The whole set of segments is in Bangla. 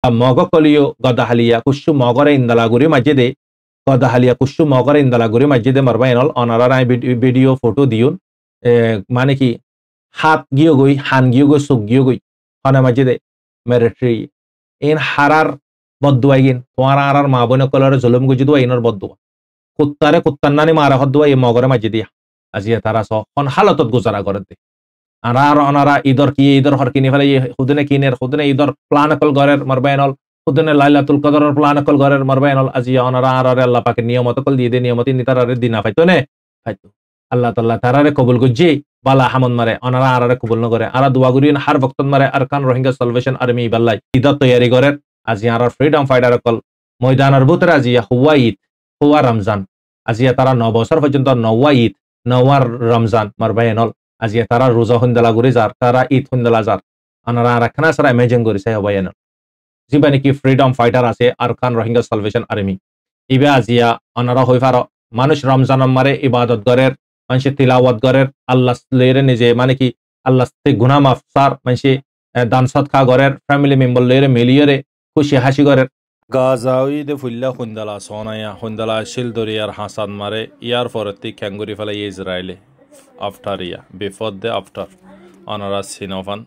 mogo koliyo godahalia kushu mogore indala guri majide godahalia kushu mogore indala guri majide marbainol onara video photo diun মানে কি হাত গিয়ে গই হান গিয়ে গই সুখ গিয়ে গই হনে মাজে মেরিটরি ইন হারার বদুয়াই গিন তোমার আর মা বোন কলরে জুলুম গুজি দুয়া ইনর বদুয়া কুত্তারে কুত্তান্নানি মারা হদুয়া এই মগরে মাজে দিয়া আজিয়া তারা স হন হালতত গুজারা করে দে আর অনারা ইদর কি ইদর হর কিনি ফেলে খুদনে কিনের খুদনে ইদর প্লান কল গরের মারবাইনল খুদনে লাইলাতুল কদরের প্লান কল গরের মারবাইনল আজিয়া অনারা আর আল্লাহ পাকের নিয়মত কল দিয়ে দে নিয়মতি নিতারে দিনা ফাইতো নে ফাইতো আল্লাহ তাআলা তারারে কবুল গুজি বালা হামন মারে অনারা আরারে কবুল ন করে আরা দোয়া করিন হার ভক্তন মারে আরকান রোহিঙ্গা সালভেশন আর্মি বাল্লাই ঈদত তৈয়ারি করেন আজি আর ফ্রিডম ফাইটার কল ময়দানের ভিতরে আজি হুয়া ঈদ হুয়া রমজান আজি তারা 9 বছর পর্যন্ত নওয়া ঈদ নওয়ার রমজান মারবাইনল আজি তারা রোজা হন্দলা গুরি যার তারা ঈদ হন্দলা যার অনারা রাখনা সারা ইমেজিন করিছে হবাইনল জিবানি কি ফ্রিডম ফাইটার আছে আরকান রোহিঙ্গা সালভেশন আর্মি ইবে আজিয়া অনারা হই ফার মানুষ রমজান মারে ইবাদত করের মানুষে তিলাওয়াত করের আল্লাহ লেরে নিজে মানে কি আল্লাহ গুনাহ মাফ সার মানুষে দান সদকা করের ফ্যামিলি মেম্বার লেরে মিলিয়ে খুশি হাসি করের গাজাউইদে ফুল্লা খুন্দালা সোনায়া খুন্দালা শিল দরিয়ার হাসান মারে ইয়ার ফরতি ক্যাঙ্গুরি ফেলে ইসরায়েলে আফটার ইয়া বিফোর দে আফটার অনারা সিনোফান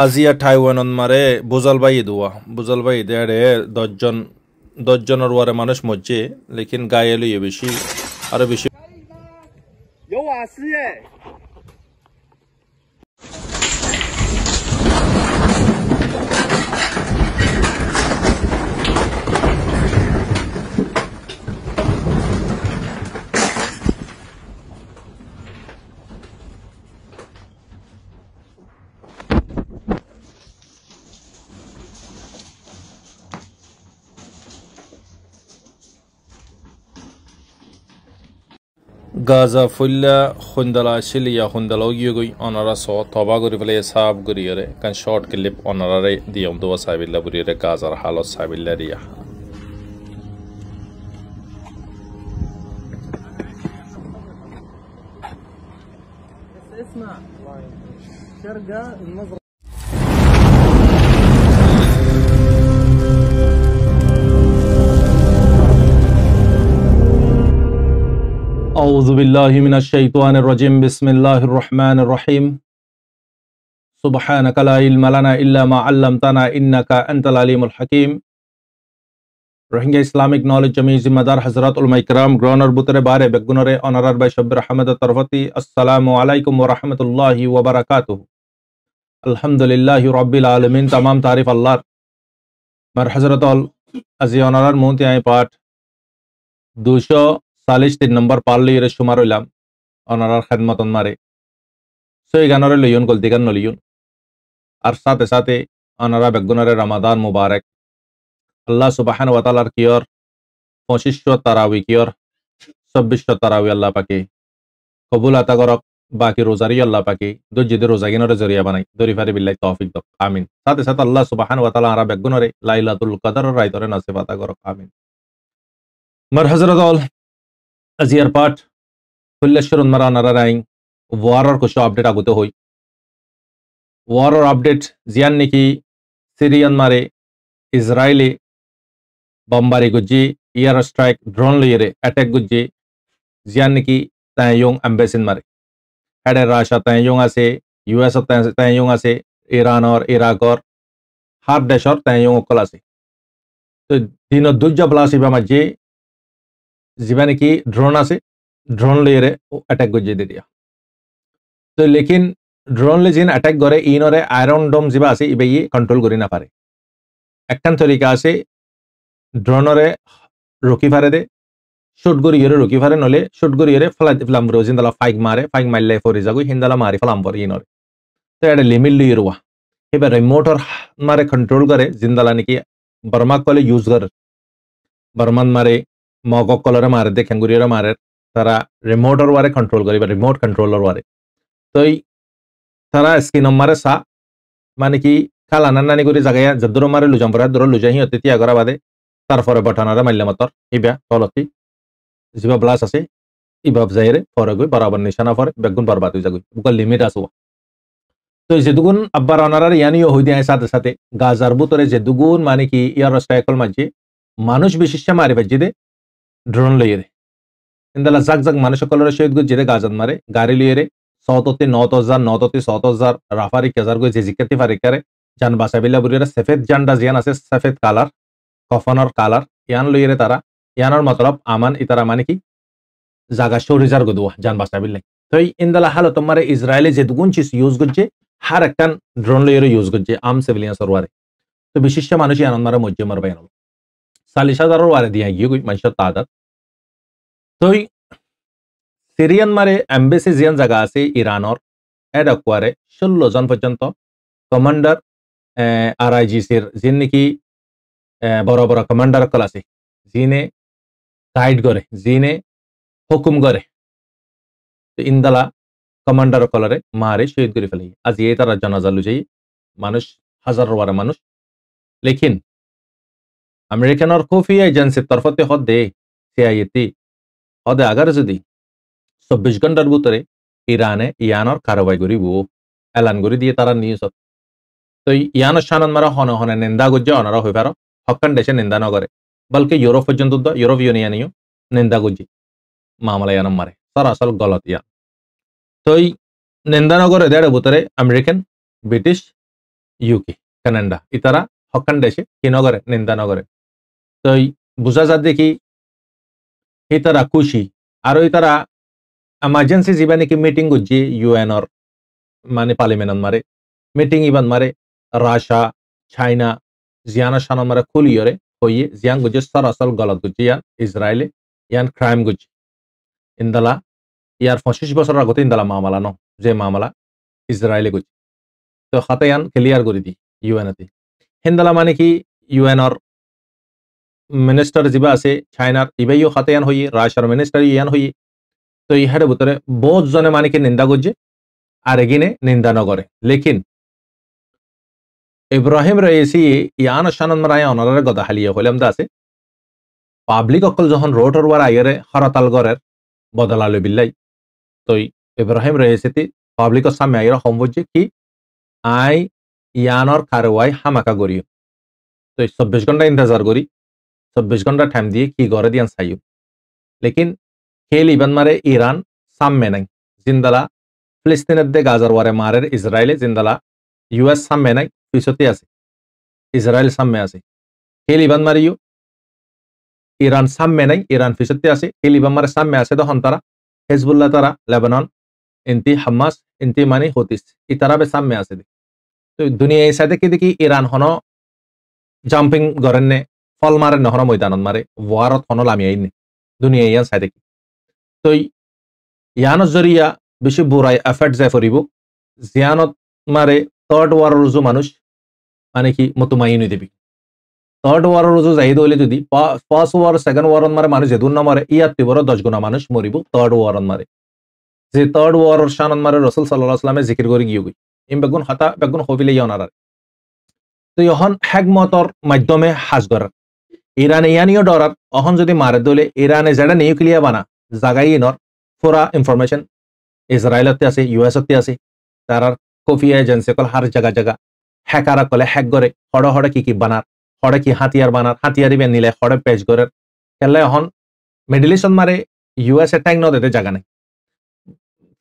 আজিয়া ঠাইওয়ানন মারে বুজালবাই দেড়ে 10 জনের ওয়ারে মানুষ মরছে লেকিন গায়ে লইয়ে বেশি আরো বেশি গাজা ফুল্লা খুন্দলা শিলিয়া খুন্দলা গিয়ে অনারা স তবা করি ফেলে সাব করিয়ে কান শর্ট ক্লিপ অনারারে দিয়ম দোয়া সাবিল্লা বুড়িয়ে গাজার হালত সাবিল্লা রিয়া أعوذ بالله من الشيطان الرجيم بسم الله الرحمن الرحيم سبحانك لا علم لنا إلا ما علمتنا إنك أنت العليم الحكيم রোহিঙ্গা ইসলামিক নলেজ জমি জিম্মাদার হযরত উলামা ইকরাম গ্রহণের বুতরে বারে বেগুনরে অনারার বাই শব্বির আহমদ তরফতি আসসালামু আলাইকুম ওয়া রাহমাতুল্লাহি ওয়া বারাকাতুহু আলহামদুলিল্লাহি রাব্বিল আলামিন तमाम तारीफ अल्लाह মার হযরত আজি অনারার মুহতি আই পাঠ 243 নম্বর পারলি এর সুমার হইলাম অনারার খেদমতন মারে সই গানরে লইয়ন গলতি গান নলিয়ন আর সাথে সাথে অনারা বেগুনরে রমাদান মুবারক আল্লাহ সুবহানাহু ওয়া তাআলার কিয়র 2500 তারাবি কিয়র 2600 তারাবি আল্লাহ পাকে কবুল আতা করক বাকি রোজারি আল্লাহ পাকে দুজিদে রোজাগিনরে জরিয়া বানাই দরি ফারি বিল্লাহি তৌফিক দাও আমিন সাথে সাথে আল্লাহ সুবহানাহু ওয়া তাআলা আর বেগুনরে লাইলাতুল কদর রাইতরে নসিব আতা করক আমিন মার হযরত আজিয়ার পাঠ ফুল্লেশ্বরন মারা নারায়ণ ওয়ারর কিছু আপডেট আগতে হই ওয়ারর আপডেট জিয়ান নাকি সিরিয়ান মারে ইসরায়েলি বম্বারি গুজি ইয়ার স্ট্রাইক ড্রোন লইরে অ্যাটাক গুজি জিয়ান নাকি তাইয়ং এম্বাসিন মারে হেডে রাশিয়া তাইয়ং আছে ইউএস তাইয়ং আছে ইরান আর ইরাক আর হার দেশর তাইয়ং অকল আছে তো দিন দুজ্জা প্লাসিবা মাঝে जिबा नाकि ड्रोन আছে ड्रोन लेरे अटैक गजे दे दिया तो लेकिन ड्रोन ले जिन अटैक करे इनरे आयरन डोम जिबा আছে ইবে कंट्रोल করি না পারে একখান তরিকা আছে ড্রোনরে রকি ফারে দে শুট গরি ইরে রকি ফারে নলে শুট গরি ইরে ফ্লাম রোজিন দলা ফাইক মারলে ফরি যাগো হিন্দালা মারি ফ্লাম পর ইনরে তো এটা লিমিট লিরওয়া এবার রিমোটর মারে कंट्रोल করে জিন্দালা নাকি বর্মা কলে ইউজ করে বর্মান মারে মগক কলরে মারে দে ক্যাঙ্গুরিরে মারে তারা রিমোটর ওয়ারে कंट्रोल করিবা রিমোট কন্ট্রোলার ওয়ারে তোই তারা স্ক্রিন মারে সা মানে কি কালা নানি করে জায়গায় যদুর মারে লুজাম পরে দর লুজাহি অতিথি আগরা বাদে তারপরে বটনারে মারলে মাতর ইবা তলতি জিবা ব্লাস আছে ইবাব যাইরে পরে গই বরাবর নিশানা পরে বেগুন বরবাদ হয়ে যাগই বুকা লিমিট আছে তো যেদুগুন আব্বার অনারার ইয়ানিও হই দিয়ে সাথে সাথে গাজার বুতরে যেদুগুন মানে কি ইয়ার স্ট্রাইকল মাঝে মানুষ বিশিষ্ট মারি বাজি দে ড্রোন লইয়ে ইন্দালা জাক জাক মানুষ সকলের শহীদ গুজ জিরে গাজান মারে গাড়ি লইয়ে সততে 9,000 7,000 রাফারি কেজার গই যে জিকাতি ফারিকারে জান বাসাবিল্লা বুরিরা সফেদ জান্ডা জিয়ান আছে সফেদ কালার কফনের কালার ইয়ান লইয়ে তারা ইয়ানোর মতলব আমান ইতারা মানে কি জাগা শরিজার গদুয়া জান বাসাবিল্লা তো ইন্দালা হালো তোমার ইসরায়েলে যে দুগুন চিজ ইউজ করছে হার একখান ড্রোন লইয়ে ইউজ করছে আম সিভিলিয়ান সরওয়ারে তো বিশিষ্ট মানুষ ইয়ান মারা মজ্জে মার বাইন 40,000 ওয়ারে দিয়া গিয়ে গই মানুষ তাদাত তো সিরিয়ান মারে এম্বাসি জিয়ান জায়গা আছে ইরানর এডা কোয়ারে 16 জন পর্যন্ত কমান্ডার আরআইজিসির যিনি নাকি বড় বড় কমান্ডার কল আছে যিনি গাইড করে যিনি হুকুম করে ইন্দালা কমান্ডার কলরে মারে শহীদ করে ফেলে আজ এই তারা জানাজা লুজাই মানুষ হাজার বারে মানুষ লেকিন আমেরিকানর খুফিয়া এজেন্সির তরফতে হদে সিআইএটি হদে আগার যদি 24 ঘন্টার ভিতরে ইরানে ইয়ানোর কারবাই করিব এলান করে দিয়ে তারা নিউজ তো ইয়ানোর সানন মারা হনে হনে নিন্দা গুজ্জে অনারা হয়ে পারো হকান দেশে নিন্দা ন করে বলকে ইউরোপ পর্যন্ত ইউরোপ ইউনিয়নিও নিন্দা গুজ্জি মামলা ইয়ানম মারে সরাসল গলত ইয়ান তো নিন্দা ন করে দেড় ভিতরে আমেরিকান ব্রিটিশ ইউকে কানাডা ইতারা হকান দেশে কি নগরে নিন্দা নগরে তো বুঝা যা দেখি ইতারা খুশি আর ইতারা এমার্জেন্সি যিবা নাকি মিটিং গুজি ইউএনর মানে পার্লিমেন্ট মারে মিটিং ইবান মারে রাশিয়া চাইনা জিয়ানা শানন মারে খুলিয়রে হইয়ে জিয়ান গুজি সরাসল গলত গুজি ইয়ান ইসরায়েলে ইয়ান ক্রাইম গুজি ইন্দালা ইয়ার 25 বছর আগতে ইন্দালা মামলা ন যে মামলা ইসরায়েলে গুজি তো হাতে ইয়ান ক্লিয়ার করে দি ইউএনতে হিন্দালা মানে কি ইউএনর মিনিস্টার যিবা আছে চাইনার ইবাইও হাতে ইয়ান হইয়ে রাশিয়ার মিনিস্টার ইয়ান হইয়ে তো ইহারে ভিতরে বহুত জনে মানে কি নিন্দা করছে আর এগিনে নিন্দা নগরে লেকিন ইব্রাহিম রয়েছি ইয়ান শানন মারায় অনারের গদা হালিয়ে হইলাম দা আছে পাবলিক অকল যখন রোডর ওয়ার আইরে হরতাল গরের বদলালো বিল্লাই তো ইব্রাহিম রয়েছে পাবলিকর সামনে আইরা সম্বজ্জে কি আই ইয়ানর কারওয়াই হামাকা করিও তো 24 ঘন্টা ইন্তজার করি 24 ঘন্টা টাইম দিয়ে কি করে দিয়ান চাইও লেকিন খেল ইবান মারে ইরান সামনে নাই জিন্দালা ফিলিস্তিনের দে গাজার ওয়ারে মারের ইসরায়েলে জিন্দালা ইউএস সামনে নাই পিছতে আছে ইসরায়েল সামনে আছে খেল ইবান মারিও ইরান সামনে নাই ইরান পিছতে আছে খেল ইবান মারে সামনে আছে তখন তারা হেজবুল্লাহ তারা লেবানন ইনতি হামাস ইনতি মানে হতিস ইতারা বে সামনে আছে তো দুনিয়া এই সাইডে কি দেখি ইরান হন জাম্পিং গরেন ফল মারে নহর ময়দানত মারে ওয়ারত হন লামি আইনে দুনিয়া ইয়ান সাইডে কি তো ইয়ানত জরিয়া বেশি বুড়াই এফেক্ট যায় ফরিব জিয়ানত মারে থার্ড ওয়ার রুজু মানুষ মানে কি মতমাইন দেবি থার্ড ওয়ার রুজু যাই দইলে যদি ফার্স্ট ওয়ার সেকেন্ড ওয়ারন মারে মানুষ যেদুন না মারে ইয়াত তিবর 10 গুণা মানুষ মরিব থার্ড ওয়ারন মারে যে থার্ড ওয়ারর শানন মারে রাসূল সাল্লাল্লাহু আলাইহি ওয়াসাল্লামে জিকির করি গিয়ে গই ইম বেগুন হাতা বেগুন হবিলে ইয়ানার তো ইহন হেকমতর মাধ্যমে হাজ করার ইরানে ইয়ানিও ডরার অহন যদি মারে দলে ইরানে যেটা নিউক্লিয়ার বানা জাগাই নর পুরা ইনফরমেশন ইসরায়েলতে আছে ইউএসতে আছে তার কফিয়া এজেন্সি কল হার জায়গা জায়গা হ্যাকারা কলে হ্যাক করে হড় হড়ে কি বানার হড়ে কি হাতিয়ার বানার হাতিয়ারি বেন নিলে হড়ে পেজ করে কেলে এখন মিডল ইস্ট মারে ইউএস এ ট্যাঙ্ক ন দিতে জায়গা নাই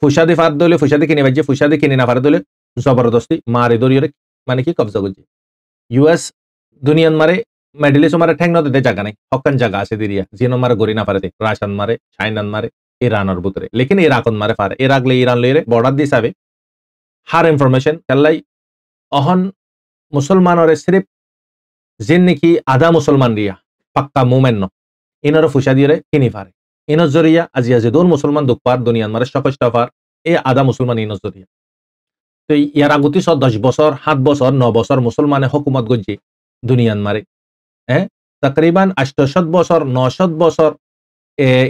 ফুসাদি ফার দলে ফুসাদি কিনে বাজে ফুসাদি কিনে না ফারে দলে জবরদস্তি মারে দরিয়ে মানে কি কবজা করছে ইউএস দুনিয়ান মারে মিডল ইস্ট মারে ট্যাঙ্ক ন দিতে জায়গা নাই হকান জায়গা আছে দিরিয়া জিনো মারে গরি না পারে রাশিয়ান মারে চাইনান মারে ইরানের ভিতরে লেকিন ইরাকন মারে পারে ইরাকলে ইরান লইরে বর্ডার দিয়ে যাবে হার ইনফরমেশন কেলাই অহন মুসলমানরে সিরিফ জিন নাকি আধা মুসলমান রিয়া পাক্কা মুমেন ন ইনর ফুসা দিয়ে কিনি পারে ইনর জরিয়া আজি আজি দোর মুসলমান দুঃখ পার দুনিয়ান মারে সকষ্ট পার এ আধা মুসলমান ইনর জরিয়া তো ইয়ার আগতি 10 বছর 7 বছর 9 বছর মুসলমানে হুকুমত গজ্জি দুনিয়ান মারে তকরিবান 800 বছর 900 বছর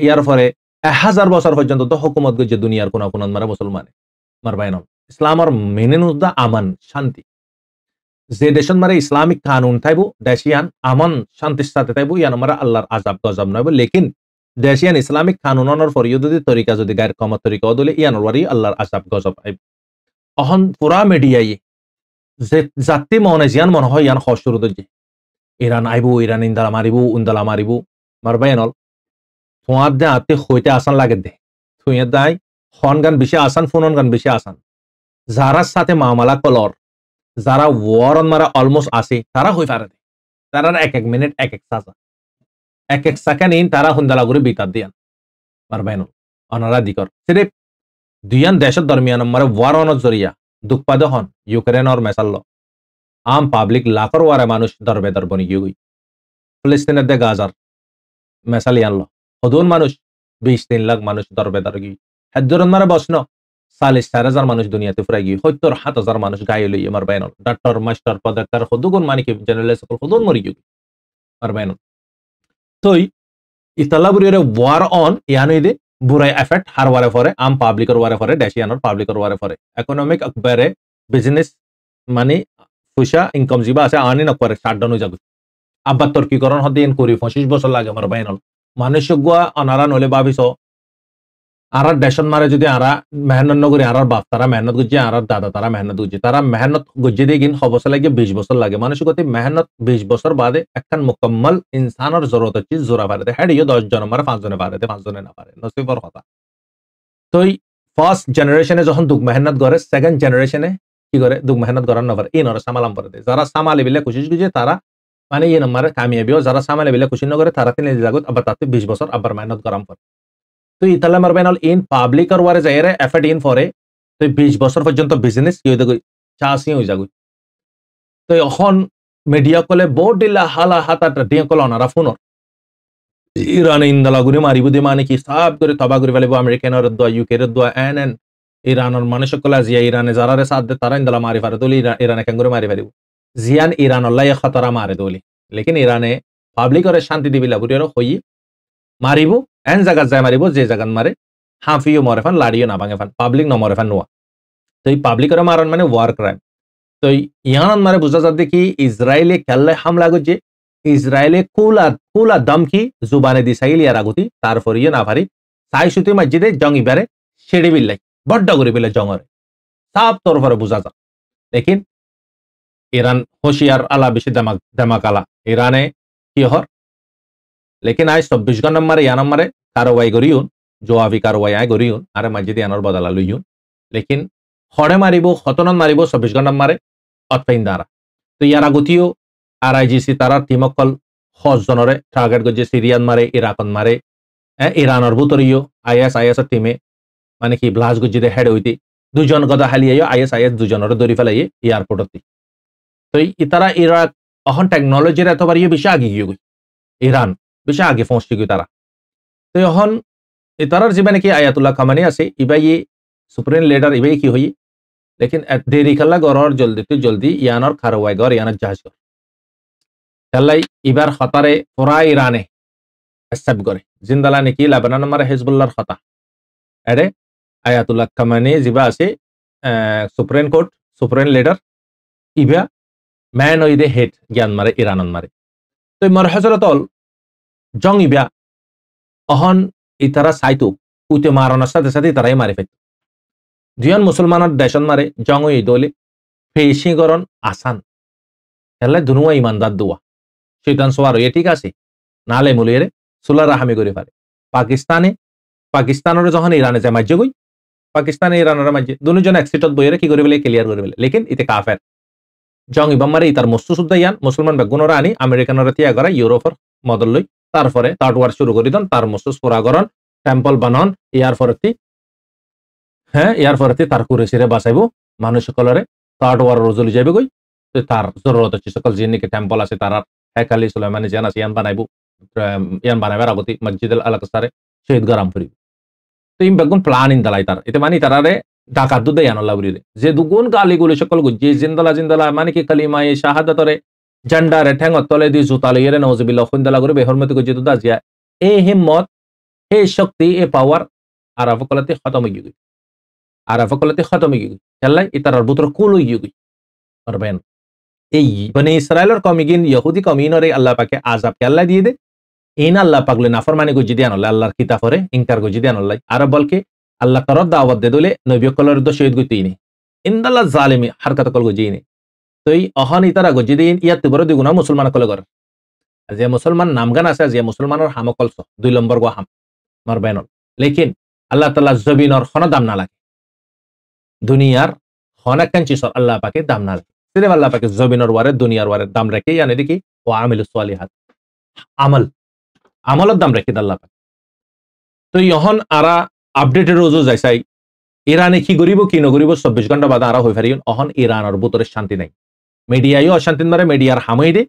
ইয়ার পরে 1000 বছর পর্যন্ত তো হুকুমত গজ্জি দুনিয়ার কোন কোন মারে মুসলমানে মারবাইন ইসলামর মেনেনুদ্দা আমান শান্তি যে দেশন মারে ইসলামিক কানুন থাইবো দেশিয়ান আমন শান্তির সাথে থাইবো ইয়ান মারা আল্লাহর আযাব গজব নইব লেকিন দেশিয়ান ইসলামিক কানুনর ফরিয়দি তরিকা যদি গায়ের কমত তরিকা দলে ইয়ানোর ওয়ারি আল্লাহর আজাব গজব আইব অহন পুরা মিডিয়াই যে জাতি মনে জিয়ান মনে হয় ইয়ান খসুর দজ্জে ইরান আইবু ইরান ইন্দালা মারিবু উন্দালা মারিবু মারবাইনল তোমার দে আতে হইতে আসান লাগে দে থুইয়ে দাই হন গান বেশি আসান ফোনন গান বেশি আসান যারা সাথে মামলা কলর যারা ওয়ারন মারা অলমোস্ট আসে তারা হই পারে তারা এক এক মিনিট এক এক সাজা এক এক সেকেন্ড ইন তারা হুন্দালা করে বিতার দিয়ান মারবাইনল অনারা দিকর সিরিফ দুইয়ান দেশের দরমিয়ান মারে ওয়ারনের জরিয়া দুঃপাদ হন ইউক্রেনর মেসাল্ল আম পাবলিক লাখর ওয়ারে মানুষ দরবেদর বনি গিয়ে ফিলিস্তিনের দে গাজার মেসালিয়ানলো হদুন মানুষ ২০-৩ লাখ মানুষ দরবেদর গিয়ে হেদুরন মারে বসন ৪০-৪০০০ মানুষ দুনিয়াতে ফুরাই গিয়ে ৭০-৭০০০ মানুষ গায়ে লই আমার বাইনল ডাক্তার মাস্টার পদাক্তার হদুগুন মানে কি জেনারেল সকল হদুন মরি গিয়ে আর বাইনল তই ইতালাবুরিরে ওয়ার অন ইয়ানইদে বুরাই এফেক্ট হার ওয়ারে ফরে আম পাবলিকর ওয়ারে ফরে ড্যাশিয়ানোর পাবলিকর ওয়ারে ফরে ইকোনমিক আকবারে বিজনেস মানে পয়সা ইনকাম জিবা আছে আনি নকরে শাটডাউন হয়ে যাবে আব্বা তর্কীকরণ হতে ইন করি ২৫ বছর লাগে আমার বাইনল মানুষ গুয়া অনারা নলে ভাবিস আর দেশন মারে যদি আরা মেহনত নগরী আর বাপ তারা মেহনত গুজি আর দাদা তারা মেহনত গুজি তারা মেহনত গুজি দিয়ে গিন হবস লাগে ২০ বছর লাগে মানুষ গতি মেহনত ২০ বছর বাদে একখান মুকম্মল ইনসানের জরুরত হচ্ছে জোরা পারে হেডিও ১০ জন মারে ৫ জনে পারে ৫ জনে না পারে নসিবর কথা তো ফার্স্ট জেনারেশনে যখন দুঃখ মেহনত করে সেকেন্ড জেনারেশনে কি করে দুঃখ মেহনত করার না পারে এই নরে সামালাম করে দেয় যারা সামালে বিলে কোশিশ গুজে তারা মানে এই নম্বরে কামিয়াবিও যারা সামালে বিলে খুশি নগরে তারা তিনি জাগত আবার তাতে ২০ বছর আবার মেহনত করাম পর তো ইতালা মারবেনল ইন পাবলিকর ওয়ারে যাইরে এফেক্ট ইন ফরে তো ২০ বছর পর্যন্ত বিজনেস কি হইতে গই চাষি হই যাগই তো এখন মিডিয়া কলে বোর্ড দিলা হালা হাতাটা দিয়ে কল অনারা ফোনর ইরান ইন্দালা গুরি মারিবু দি মানে কি সব করে তবা করে ফেলিব আমেরিকানের দোয়া ইউকের দোয়া এন ইরানের মানুষ কলা জিয়া ইরানে যারারে সাথ দে তারা ইন্দালা মারি পারে দলি ইরানে কেন করে মারি পারিব জিয়ান ইরান আল্লাহ খতরা মারে দলি লেকিন ইরানে পাবলিকরে শান্তি দিবিলা বুড়ির হই মারিবু এন জায়গা যায় মারিব যে জায়গান মারে হাফিও মরে ফান লাড়িও না ভাঙে ফান পাবলিক ন মরে ফান নোয়া তো এই পাবলিকরে মারন মানে ওয়ার ক্রাইম তো ইয়ান মারে বুঝা যাচ্ছে কি ইসরায়েলে খেললে হামলা করছে ইসরায়েলে কুলা দমকি জুবানে দি সাইল ইয়ার আগুতি তারপর ইয়ে না পারি সাই সুতি মসজিদে জঙ্গি বেড়ে সেড়ে বিল্লাই বড্ড করে বিলে জঙ্গরে সব তরফরে বুঝা যা লেকিন ইরান হোশিয়ার আলা বেশি দেমাক আলা ইরানে কি হর লেকিন আজ ২৪ ঘন্টা মারে ইয়ান মারে কারওয়াই করিউন জোয়াবি কারওয়াই আয় করিউন আরে মসজিদে ইয়ানোর বদলা লইউন লেকিন হরে মারিব হতনন মারিব ২৪ ঘন্টা মারে অতফাইন দ্বারা তো ইয়ার আগতিও আর আইজিসি তারা টিমকল ১০ জনরে টার্গেট করছে সিরিয়ান মারে ইরাকন মারে ইরানের ভিতরেও আইএস টিমে মানে কি ব্লাস গজ্জিদে হেড হইতে ২ জন গদা হালিয়ে আইএস ২ জনরে ধরি ফেলাই এয়ারপোর্টতে তো ইতারা ইরাক এখন টেকনোলজির এতবার বেশি আগে গিয়ে গই ইরান বেশি আগে পৌঁছতে গই তারা তো এখন ইতারার জীবনে কি আয়াতুল্লাহ খামানি আছে ইবাই সুপ্রিম লিডার ইবাই কি হই লেকিন দেরি খেলা গড়র জলদি ইয়ানোর খারওয়াই গড় ইয়ানোর জাহাজ গড় খেলাই ইবার খতারে পুরা ইরানে অ্যাকসেপ্ট করে জিন্দালা নাকি লেবানন মারে হিজবুল্লাহর খতা এডে আয়াতুল্লাহ খামানি জিবা আছে সুপ্রিম লিডার ইবা ম্যান ওই দে হেড জ্ঞান মারে ইরানন মারে তো মর হজরতল জং ইবা অহন ইতারা সাইতো উতে মারানোর সাথে সাথে তারাই মারে ফেলত দুজন মুসলমানের দেশন মারে জং ওই দলে ফেসি গরন আসান তাহলে দুনুয়া ইমানদার দোয়া শৈতান সোয়ার হয়ে ঠিক আছে নালে মুলিয়ে সুলা রাহামি করে পারে পাকিস্তানের যখন ইরানে যায় মাজ্য গই পাকিস্তানে ইরানের মাঝে দুজন একসিটত বইয়ের কি করে ফেলে ক্লিয়ার করে ফেলে লেকিন ইতে কাফের জং ইবাম মারে ইতার মস্তু শুদ্ধ ইয়ান মুসলমান বেগুনরা আনি আমেরিকানরা তিয়া করা ইউরোপের মদল লই তারপরে থার্ড ওয়ার শুরু করি দেন তার মস্তু পুরাগরণ টেম্পল বানন ইয়ারপরতি তার কুরেশিরে বাঁচাইব মানুষ সকলরে থার্ড ওয়ার রজলি যাবে গই তার জরুরত হচ্ছে সকল যিনিকে টেম্পল আছে তার হেকালি সুলাইমানি জান আছে ইয়ান বানাইব ইয়ান বানাইবার আগতি মসজিদ আল আকসারে শহীদ গরাম ফুরিব তো ইম বেগুন প্লান ইন দালাই তার এতে মানে তারারে ডাকাত দুদে ইয়ানল্লাহ বুড়িরে যে দুগুণ গালিগুলি সকল গুজি জিন্দলা মানে কি কালিমা এই শাহাদাতরে জেন্ডারে ঠেঙত তলে দি জুতা লইরে নওজবিল্লাহ খুনদালা করে বেহরমতি গুজি দুদা জিয়া এই হিম্মত এই শক্তি এই পাওয়ার আরাফকলতে খতম হয়ে গই আরাফকলতে খতম হয়ে গই খেলাই ইতারার বুতর কুল হয়ে গই পারবেন এই বনে ইসরায়েলের কমিগিন ইহুদি কমিনরে আল্লাহ পাকে আযাব কে আল্লাহ দিয়ে দে ইন আল্লাহ পাকলে নাফরমানি গজি দিয়ান হল্লাই আল্লাহর কিতাবরে ইনকার গজি দিয়ান হল্লাই আর বলকে আল্লাহ তরর দাওয়াত দে দলে নবী কলর দ শহীদ গতি ইনি ইন্দাল্লাহ জালিমি হারকাত কল গজি ইনি তো এই অহন ইতারা গজি দিন ইয়াত বড় দিগুনা মুসলমান কলে গর যে মুসলমান নামগান আছে যে মুসলমানের হামকলস 2 নম্বর গো হাম মারবেনল লেকিন আল্লাহ তাআলা জবিনর খন দাম না লাগে দুনিয়ার হনাকান চিসর আল্লাহ পাকে দাম না লাগে সিরে আল্লাহ পাকে জবিনর ওয়ারে দুনিয়ার ওয়ারে দাম রাখে ইয়ানে দেখি ও আমিলুস সালিহাত আমল আমলের দাম রাখি আল্লাহ পাক তো ইহন আরা আপডেটের রোজও যাইছাই ইরানে কি করিব কি নগরিব 24 ঘন্টা বাদে আরা হই ফারিন অহন ইরানের ভিতরে শান্তি নাই মিডিয়ায়ও অশান্তি মারে মিডিয়ার হামই দে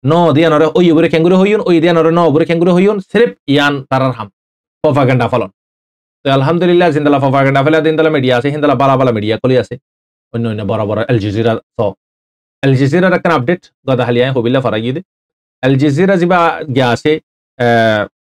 ন দিয়ানরে ওই উপরে কেঙ্গুরে হইউন ওই দিয়ানরে ন উপরে কেঙ্গুরে হইউন সির্ফ ইয়ান তারার হাম প্রপাগান্ডা ফলন তো আলহামদুলিল্লাহ জিন্দালা প্রপাগান্ডা ফেলা দিনদালা মিডিয়া আছে হিন্দালা বালা বালা মিডিয়া কলি আছে অন্য অন্য বড় বড় আল জাজিরা আল জাজিরার একটা আপডেট গদা হালিয়া হবিল্লা ফারাগি দে আল জাজিরা জিবা গিয়া আছে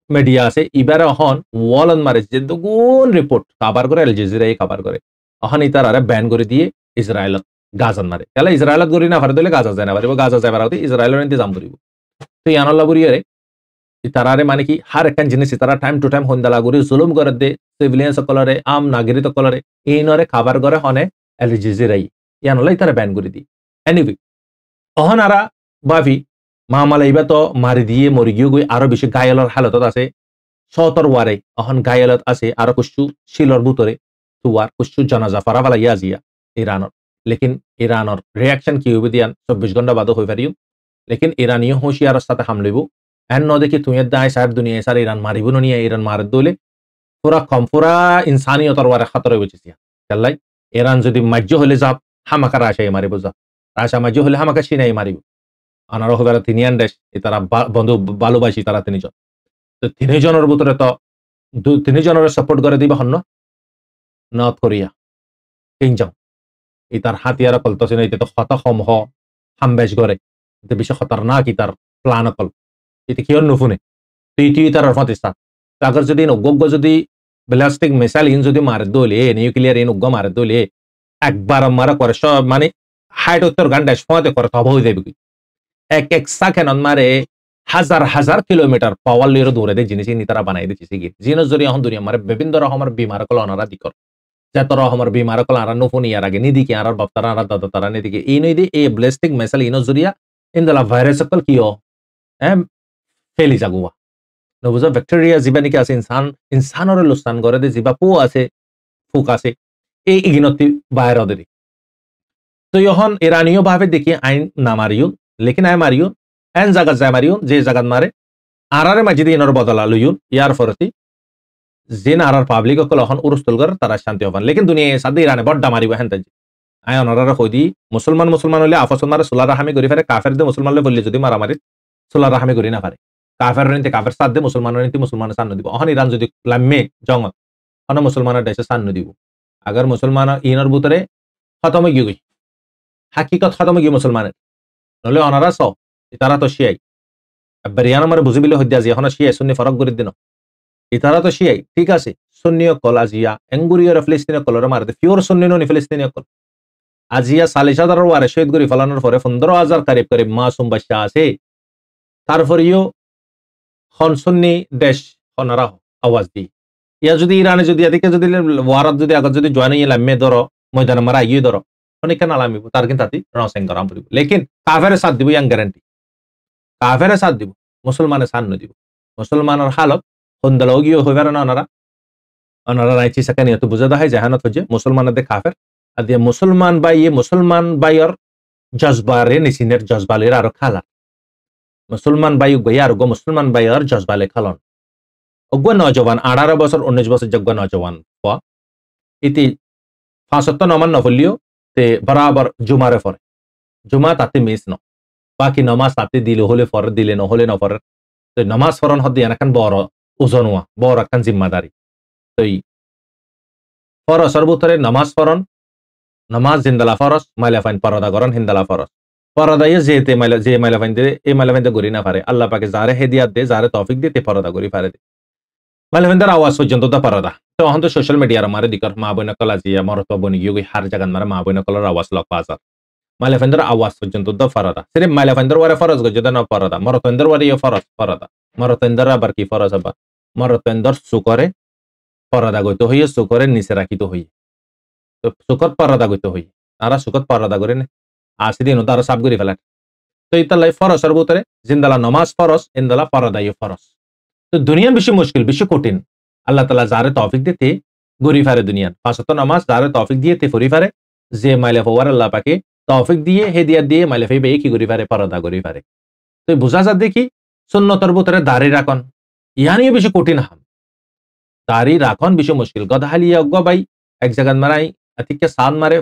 মিডিয়া আছে ইবারে অহন ওয়ালন মারে যে দুগুণ রিপোর্ট কভার করে আল জাজিরা এই কভার করে অহন ইতারারে ব্যান করে দিয়ে ইসরায়েলত গাজান মারে তাহলে ইসরায়েলত গরি না ফারে দিলে গাজা যায় না পারিব গাজা যায় পারাতে ইসরায়েলের ইন্তজাম করিব তো ইয়ানাল্লাহ বুরিয়ারে ইতারারে মানে কি হার একখান জিনিস ইতারা টাইম টু টাইম হন্দালা গুরি জুলুম করে দে সিভিলিয়ান সকলরে আম নাগরিক সকলরে এই নরে খাবার করে হনে আল জাজিরাই ইয়ানাল্লাহ ইতারা ব্যান করে দি এনিওয়ে অহন আরা বাভি মামালা ইবা তো মারি দিয়ে মরি গিয়ে গই আরো বেশি গায়লর হালতত আছে সতর ওয়ারে অহন গায়লত আছে আরো কুছু শিলর ভিতরে তুয়ার কুছু জানাজা ফারাবালা ইয়াজিয়া ইরানর লেকিন ইরানর রিয়াকশন কি হইব দিয়ান 24 ঘন্টা বাদে হই পারিও লেকিন ইরানীয় হুঁশিয়ার সাথে হামলিব এন ন দেখি তুই দায় সাহেব দুনিয়া সার ইরান মারিব নিয়ে ইরান মার দলে পুরা কম পুরা ইনসানিয়তর ওয়ারে খতর হয়ে বসেছি চাল্লাই ইরান যদি মাজ্য হলে যাব হামাকা রাশাই মারিব যা রাশা মাজ্য হলে হামাকা সিনাই মারিব আনার হবার তিনিয়ান দেশ তারা বন্ধু ভালোবাসি তারা তিনজন তো তিনজনের ভিতরে তো তিনজনের সাপোর্ট করে দিবে হন্য নর্থ কোরিয়া কিংজং এই তার হাতিয়ার কলতছে না এটা তো হত কম হ হামবেশ করে এটা বেশি খতরনাক তার প্ল্যান কল এটা কি নুফুনে তুই তার অর্ফাতিস্তান তাগর যদি নগ্গ যদি ব্যালিস্টিক মিসাইল ইন যদি মারে দলে নিউক্লিয়ার ইন উগ্গ মারে দলে একবার মারা করে সব মানে হাইট উত্তর গান ড্যাশ পয়েন্টে করে তব হয়ে যাবে এক এক সেকেন্ড মারে হাজার হাজার কিলোমিটার পাওয়ার লিয়ে দৌড়ে দেয় জিনিস নি তারা বানাই দিচ্ছে কি জিনিস যদি এখন দুনিয়া মারে বিভিন্ন রকমের বিমার কল অনারা দিকর যত রকমের বিমার কল আরা নুফুন ইয়ার আগে নিদিকে আর বাপ্তারা আর দাদা তারা নিদিকে এই নই দিয়ে এই ব্যালিস্টিক মিসাইল ইনো জরিয়া ইনদালা ভাইরাস কল কিও ফেলি যাগুয়া নবুজা ব্যাকটেরিয়া জিবা নাকি আছে ইনসানরে লুস্তান করে দে জিবা পো আছে ফুক আছে এই ইগিনতি বাইরে ওদের তো এখন ইরানীয় ভাবে দেখি আইন না মারিও লেকিন আই মারিও এন জায়গা যায় মারিও যে জায়গাত মারে আরারে মাঝিদি ইনর বদলা লইউন ইয়ার ফরতি জিন আরার পাবলিক কল এখন উরুস্তুল করে তারা শান্তি হবান লেকিন দুনিয়া সাদে ইরানে বড্ডা মারিব হেন তাজি আই অনারা কইদি মুসলমান হলে আফসল মারে সুলা রাহামি করি ফেরে কাফের দে মুসলমান বললে যদি মারামারি সুলা রাহামি করি না পারে কাফের নিতে কাফের সাথ দে মুসলমানের নিতে মুসলমানের সান্ন দিব এখন ইরান যদি লাম্মে জঙ্গল অন মুসলমানের দেশে সান্ন দিব আগার মুসলমান ইনর ভিতরে খতম গিয়ে গই হাকিকত খতম গিয়ে মুসলমানের নলে অনারা স তারা তো শিয়াই বেরিয়ান আমার বুঝিবিলে হইয়া যে এখন শিয়াই সুন্নি ফরক করে দিন ইতারা তো শিয়াই ঠিক আছে সুন্নিয় কল আজিয়া এঙ্গুরিয়র ফিলিস্তিনীয় কলরে মারতে পিওর সুন্নি ননি ফিলিস্তিনীয় কল আজিয়া সালিশাদারের ওয়ারে শহীদ করে ফেলানোর পরে 15,000 কারিব মাসুম বাচ্চা আছে তারপরেও হন সুন্নি দেশ হনারা আওয়াজ দি ইয়া যদি ইরানে যদি এদিকে যদি ওয়ারাত যদি আগত যদি জয়েন ইয়ে লাম্মে ধরো ময়দানে মারা ইয়ে ধরো অনেকখান আলামিব তার কিন্তু তাতি রসেং করাম পড়িব লেকিন কাফের সাথ দিব ইয়াং গ্যারান্টি কাফের সাথ দিব মুসলমানের সাথ দিব মুসলমানের হালত হন্দালাও গিয়ে হইবার না ওনারা রাইছি সেখানে এত বুঝা দেয় জাহানত হচ্ছে মুসলমানদের কাফের আর দিয়ে মুসলমান বাইয়ের জজবারে নিচিনের জজবালের আরো খালা মুসলমান বাই গই আর গো মুসলমান বাইয়ের জজবালে খালন অজ্ঞ নজওয়ান 18 বছর 19 বছর যোগ্য নজওয়ান ইতি 65 নমান নফলিও তে বরাবর জুমারে ফরে জুমা তাতে মিস ন বাকি নমাজ তাতে দিলে হলে ফর দিলে নহলে নফরে তো নমাজ ফরন হদি এনাকান বড় ওজনওয়া বড় একখান জিম্মাদারি তো ফরজ সর্বতরে নমাজ ফরন নমাজ জিন্দালা ফরজ মাইলাফাইন পরদা গরন হিন্দালা ফরজ পরদা ইয়ে যেতে যে মাইলাফাইন দে এই মাইলাফাইন দে গরি না পারে আল্লাহ পাকে যারে হেদিয়াত দে যারে তৌফিক দে তে পরদা গরি পারে দে মাইলাফাইনদের আওয়াজ পর্যন্ত তো পরদা তো এখন তো সোশ্যাল মিডিয়ার মারে দিকর মা বইনা কলা জিয়া মরত বনি গিয়ে হার জাগান মারে মা বইনা কলার আওয়াজ লক বাজার মাইলাফাইনদের আওয়াজ পর্যন্ত তো পরদা সিরে মাইলাফাইনদের ওয়ারে ফরজ গজদা না পরদা মরতদের ওয়ারে ফরজ পরদা মরতেন্দর আবার কি ফরজ আবার মরতেন্দর সুকরে পরদা গইতে হইয়ে সুকরের নিচে রাখিত হইয়ে তো সুকত পরদা গইতে হইয়ে তারা সুকত পরদা করে নে আসি দিন তারা সাব করে ফেলেন তো ইতালাই ফরসের ভিতরে জিন্দালা নমাজ ফরস ইন্দালা পরদাই ফরস তো দুনিয়া বেশি মুশকিল বেশি কঠিন আল্লাহ তালা যারে তৌফিক দিতে গরি ফারে দুনিয়ান পাঁচত নামাজ যারে তৌফিক দিয়ে তে ফরি ফারে যে মাইলে ফওয়ার আল্লাহ পাকে তৌফিক দিয়ে হেদিয়া দিয়ে মাইলে ফেবে কি গরি ফারে পরদা গরি ফারে তো বুঝা যা দেখি সুন্নতর ভিতরে দাড়ি রাখন ইহানিও বেশি কঠিন হাম দাড়ি রাখন বেশি মুশকিল গদহালিয়া অজ্ঞ বাই এক জায়গাত মারাই আতিকে সান মারে